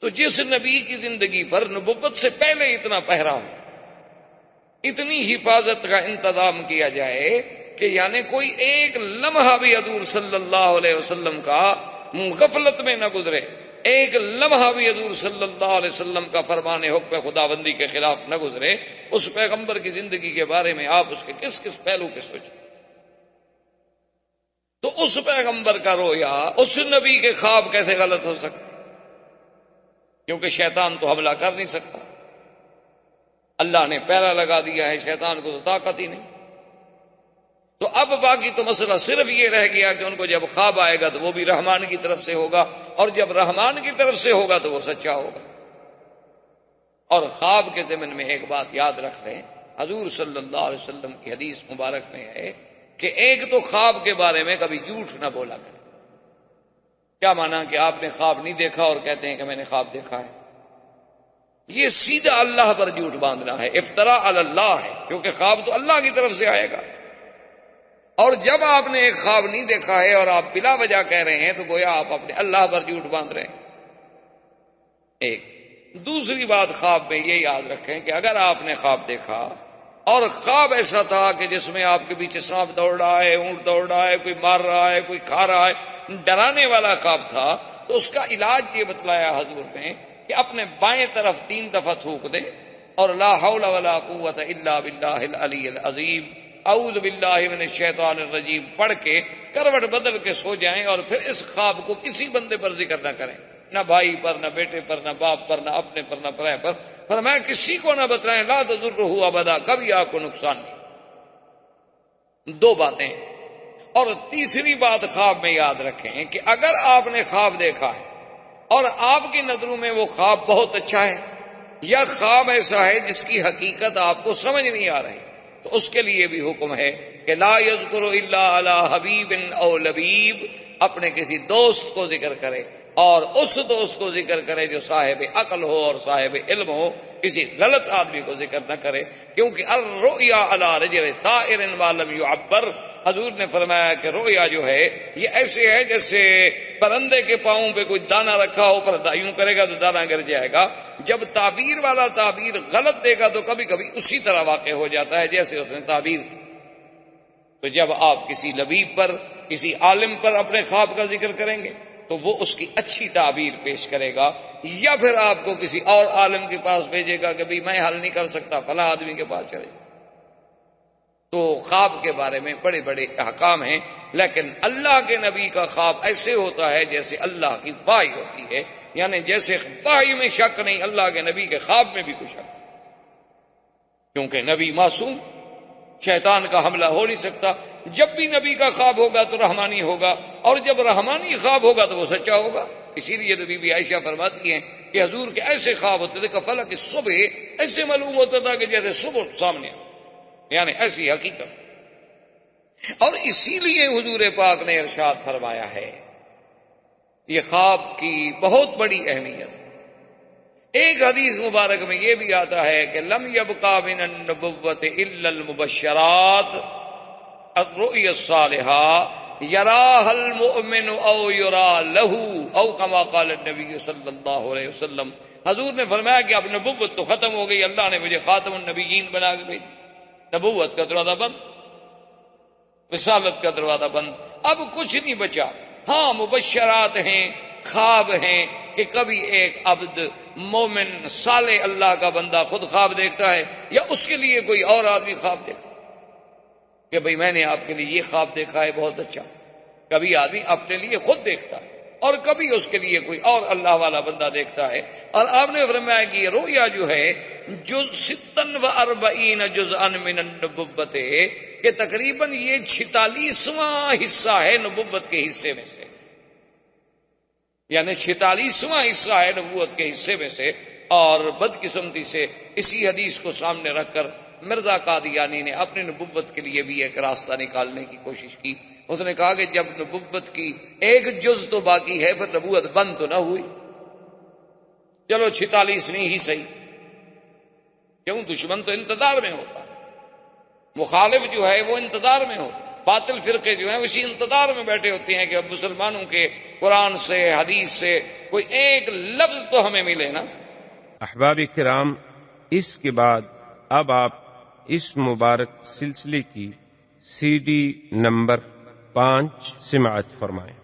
تو جس نبی کی زندگی پر نبوت سے پہلے اتنا پہرا ہو، اتنی حفاظت کا انتظام کیا جائے کہ یعنی کوئی ایک لمحہ بھی حضور صلی اللہ علیہ وسلم کا غفلت میں نہ گزرے، ایک لمحہ بھی حضور صلی اللہ علیہ وسلم کا فرمان حکم خداوندی کے خلاف نہ گزرے، اس پیغمبر کی زندگی کے بارے میں آپ اس کے کس کس پہلو کے سوچیں۔ تو اس پیغمبر کا رویا، اس نبی کے خواب کیسے غلط ہو سکتے؟ کیونکہ شیطان تو حملہ کر نہیں سکتا، اللہ نے پیرا لگا دیا ہے، شیطان کو تو طاقت ہی نہیں۔ تو اب باقی تو مسئلہ صرف یہ رہ گیا کہ ان کو جب خواب آئے گا تو وہ بھی رحمان کی طرف سے ہوگا، اور جب رحمان کی طرف سے ہوگا تو وہ سچا ہوگا۔ اور خواب کے ضمن میں ایک بات یاد رکھ لیں، حضور صلی اللہ علیہ وسلم کی حدیث مبارک میں ہے کہ ایک تو خواب کے بارے میں کبھی جھوٹ نہ بولا کرے۔ کیا مانا کہ آپ نے خواب نہیں دیکھا اور کہتے ہیں کہ میں نے خواب دیکھا ہے؟ یہ سیدھا اللہ پر جھوٹ باندھنا ہے، افتراء علی اللہ ہے، کیونکہ خواب تو اللہ کی طرف سے آئے گا۔ اور جب آپ نے ایک خواب نہیں دیکھا ہے اور آپ بلا وجہ کہہ رہے ہیں تو گویا آپ اپنے اللہ پر جھوٹ باندھ رہے ہیں. ایک دوسری بات خواب میں یہ یاد رکھیں کہ اگر آپ نے خواب دیکھا اور خواب ایسا تھا کہ جس میں آپ کے پیچھے سانپ دوڑ رہا ہے، اونٹ دوڑ رہا ہے، کوئی مار رہا ہے، کوئی کھا رہا ہے، ڈرانے والا خواب تھا، تو اس کا علاج یہ بتلایا حضور نے کہ اپنے بائیں طرف 3 دفعہ تھوک دے اور لا حول ولا قوت الا باللہ العلی العظیم اعوذ باللہ من الشیطان الرجیم پڑھ کے کروٹ بدل کے سو جائیں، اور پھر اس خواب کو کسی بندے پر ذکر نہ کریں، نہ بھائی پر، نہ بیٹے پر، نہ باپ پر، نہ اپنے پر، نہ پرائے پر، فرمایا کسی کو نہ بتلائیں، لا تضرہ ابدا، کبھی آپ کو نقصان نہیں. 2 باتیں. اور تیسری بات خواب میں یاد رکھیں کہ اگر آپ نے خواب دیکھا ہے اور آپ کی نظروں میں وہ خواب بہت اچھا ہے یا خواب ایسا ہے جس کی حقیقت آپ کو سمجھ نہیں آ رہی، تو اس کے لیے بھی حکم ہے کہ لا یذکر الا علی حبیب او لبیب، اپنے کسی دوست کو ذکر کرے اور اس دوست کو ذکر کرے جو صاحب عقل ہو اور صاحب علم ہو، کسی غلط آدمی کو ذکر نہ کرے، کیونکہ الرؤیا علی رجل طائر ما لم يعبر، حضور نے فرمایا کہ رؤیا جو ہے یہ ایسے ہے جیسے پرندے کے پاؤں پہ کوئی دانہ رکھا ہو، پر یوں کرے گا تو دانہ گر جائے گا. جب تعبیر والا تعبیر غلط دے گا تو کبھی کبھی اسی طرح واقع ہو جاتا ہے جیسے اس نے تعبیر دی. تو جب آپ کسی لبیب پر، کسی عالم پر اپنے خواب کا ذکر کریں گے تو وہ اس کی اچھی تعبیر پیش کرے گا، یا پھر آپ کو کسی اور عالم کے پاس بھیجے گا کہ بھئی میں حل نہیں کر سکتا، فلاں آدمی کے پاس چلے. تو خواب کے بارے میں بڑے بڑے احکام ہیں، لیکن اللہ کے نبی کا خواب ایسے ہوتا ہے جیسے اللہ کی وحی ہوتی ہے، یعنی جیسے وحی میں شک نہیں، اللہ کے نبی کے خواب میں بھی کوئی شک، کیونکہ نبی معصوم، شیطان کا حملہ ہو نہیں سکتا. جب بھی نبی کا خواب ہوگا تو رحمانی ہوگا، اور جب رحمانی خواب ہوگا تو وہ سچا ہوگا. اسی لیے تو بی بی عائشہ فرماتی ہیں کہ حضور کے ایسے خواب ہوتے تھے کہ فلک صبح ایسے معلوم ہوتا تھا کہ جیسے صبح سامنے، یعنی ایسی حقیقت. اور اسی لیے حضور پاک نے ارشاد فرمایا ہے، یہ خواب کی بہت بڑی اہمیت ہے. ایک حدیث مبارک میں یہ بھی آتا ہے کہ لم یبقى من النبوۃ الا المبشرات الرؤیا الصالحہ یراها المؤمن او یرا له او كما قال النبی صلی اللہ علیہ وسلم. حضور نے فرمایا کہ اب نبوت تو ختم ہو گئی، اللہ نے مجھے خاتم النبیین بنا کے بھیجا، نبوت کا دروازہ بند، رسالت کا دروازہ بند، اب کچھ نہیں بچا. ہاں مبشرات ہیں، خواب ہیں کہ کبھی ایک عبد مومن صالح اللہ کا بندہ خود خواب دیکھتا ہے، یا اس کے لیے کوئی اور آدمی خواب دیکھتا ہے کہ بھئی میں نے آپ کے لیے یہ خواب دیکھا ہے بہت اچھا. کبھی آدمی اپنے لیے خود دیکھتا ہے اور کبھی اس کے لیے کوئی اور اللہ والا بندہ دیکھتا ہے. اور آپ نے فرمایا کہ یہ رؤیا جو ہے جز 46 جزءا من النبوت، کہ تقریباً یہ 46واں حصہ ہے نبوت کے حصے میں سے، یعنی 46واں حصہ ہے نبوت کے حصے میں سے. اور بدقسمتی سے اسی حدیث کو سامنے رکھ کر مرزا قادیانی نے اپنی نبوت کے لیے بھی ایک راستہ نکالنے کی کوشش کی. اس نے کہا کہ جب نبوت کی ایک جز تو باقی ہے، پھر نبوت بند تو نہ ہوئی، چلو 46 نہیں ہی صحیح. کیوں؟ دشمن تو انتظار میں ہوتا، مخالف جو ہے وہ انتظار میں ہوتا، باطل فرقے جو ہیں اسی انتظار میں بیٹھے ہوتے ہیں کہ اب مسلمانوں کے قرآن سے، حدیث سے کوئی ایک لفظ تو ہمیں ملے نا. احباب کرام، اس کے بعد اب آپ اس مبارک سلسلے کی CD نمبر 5 سماعت فرمائیں.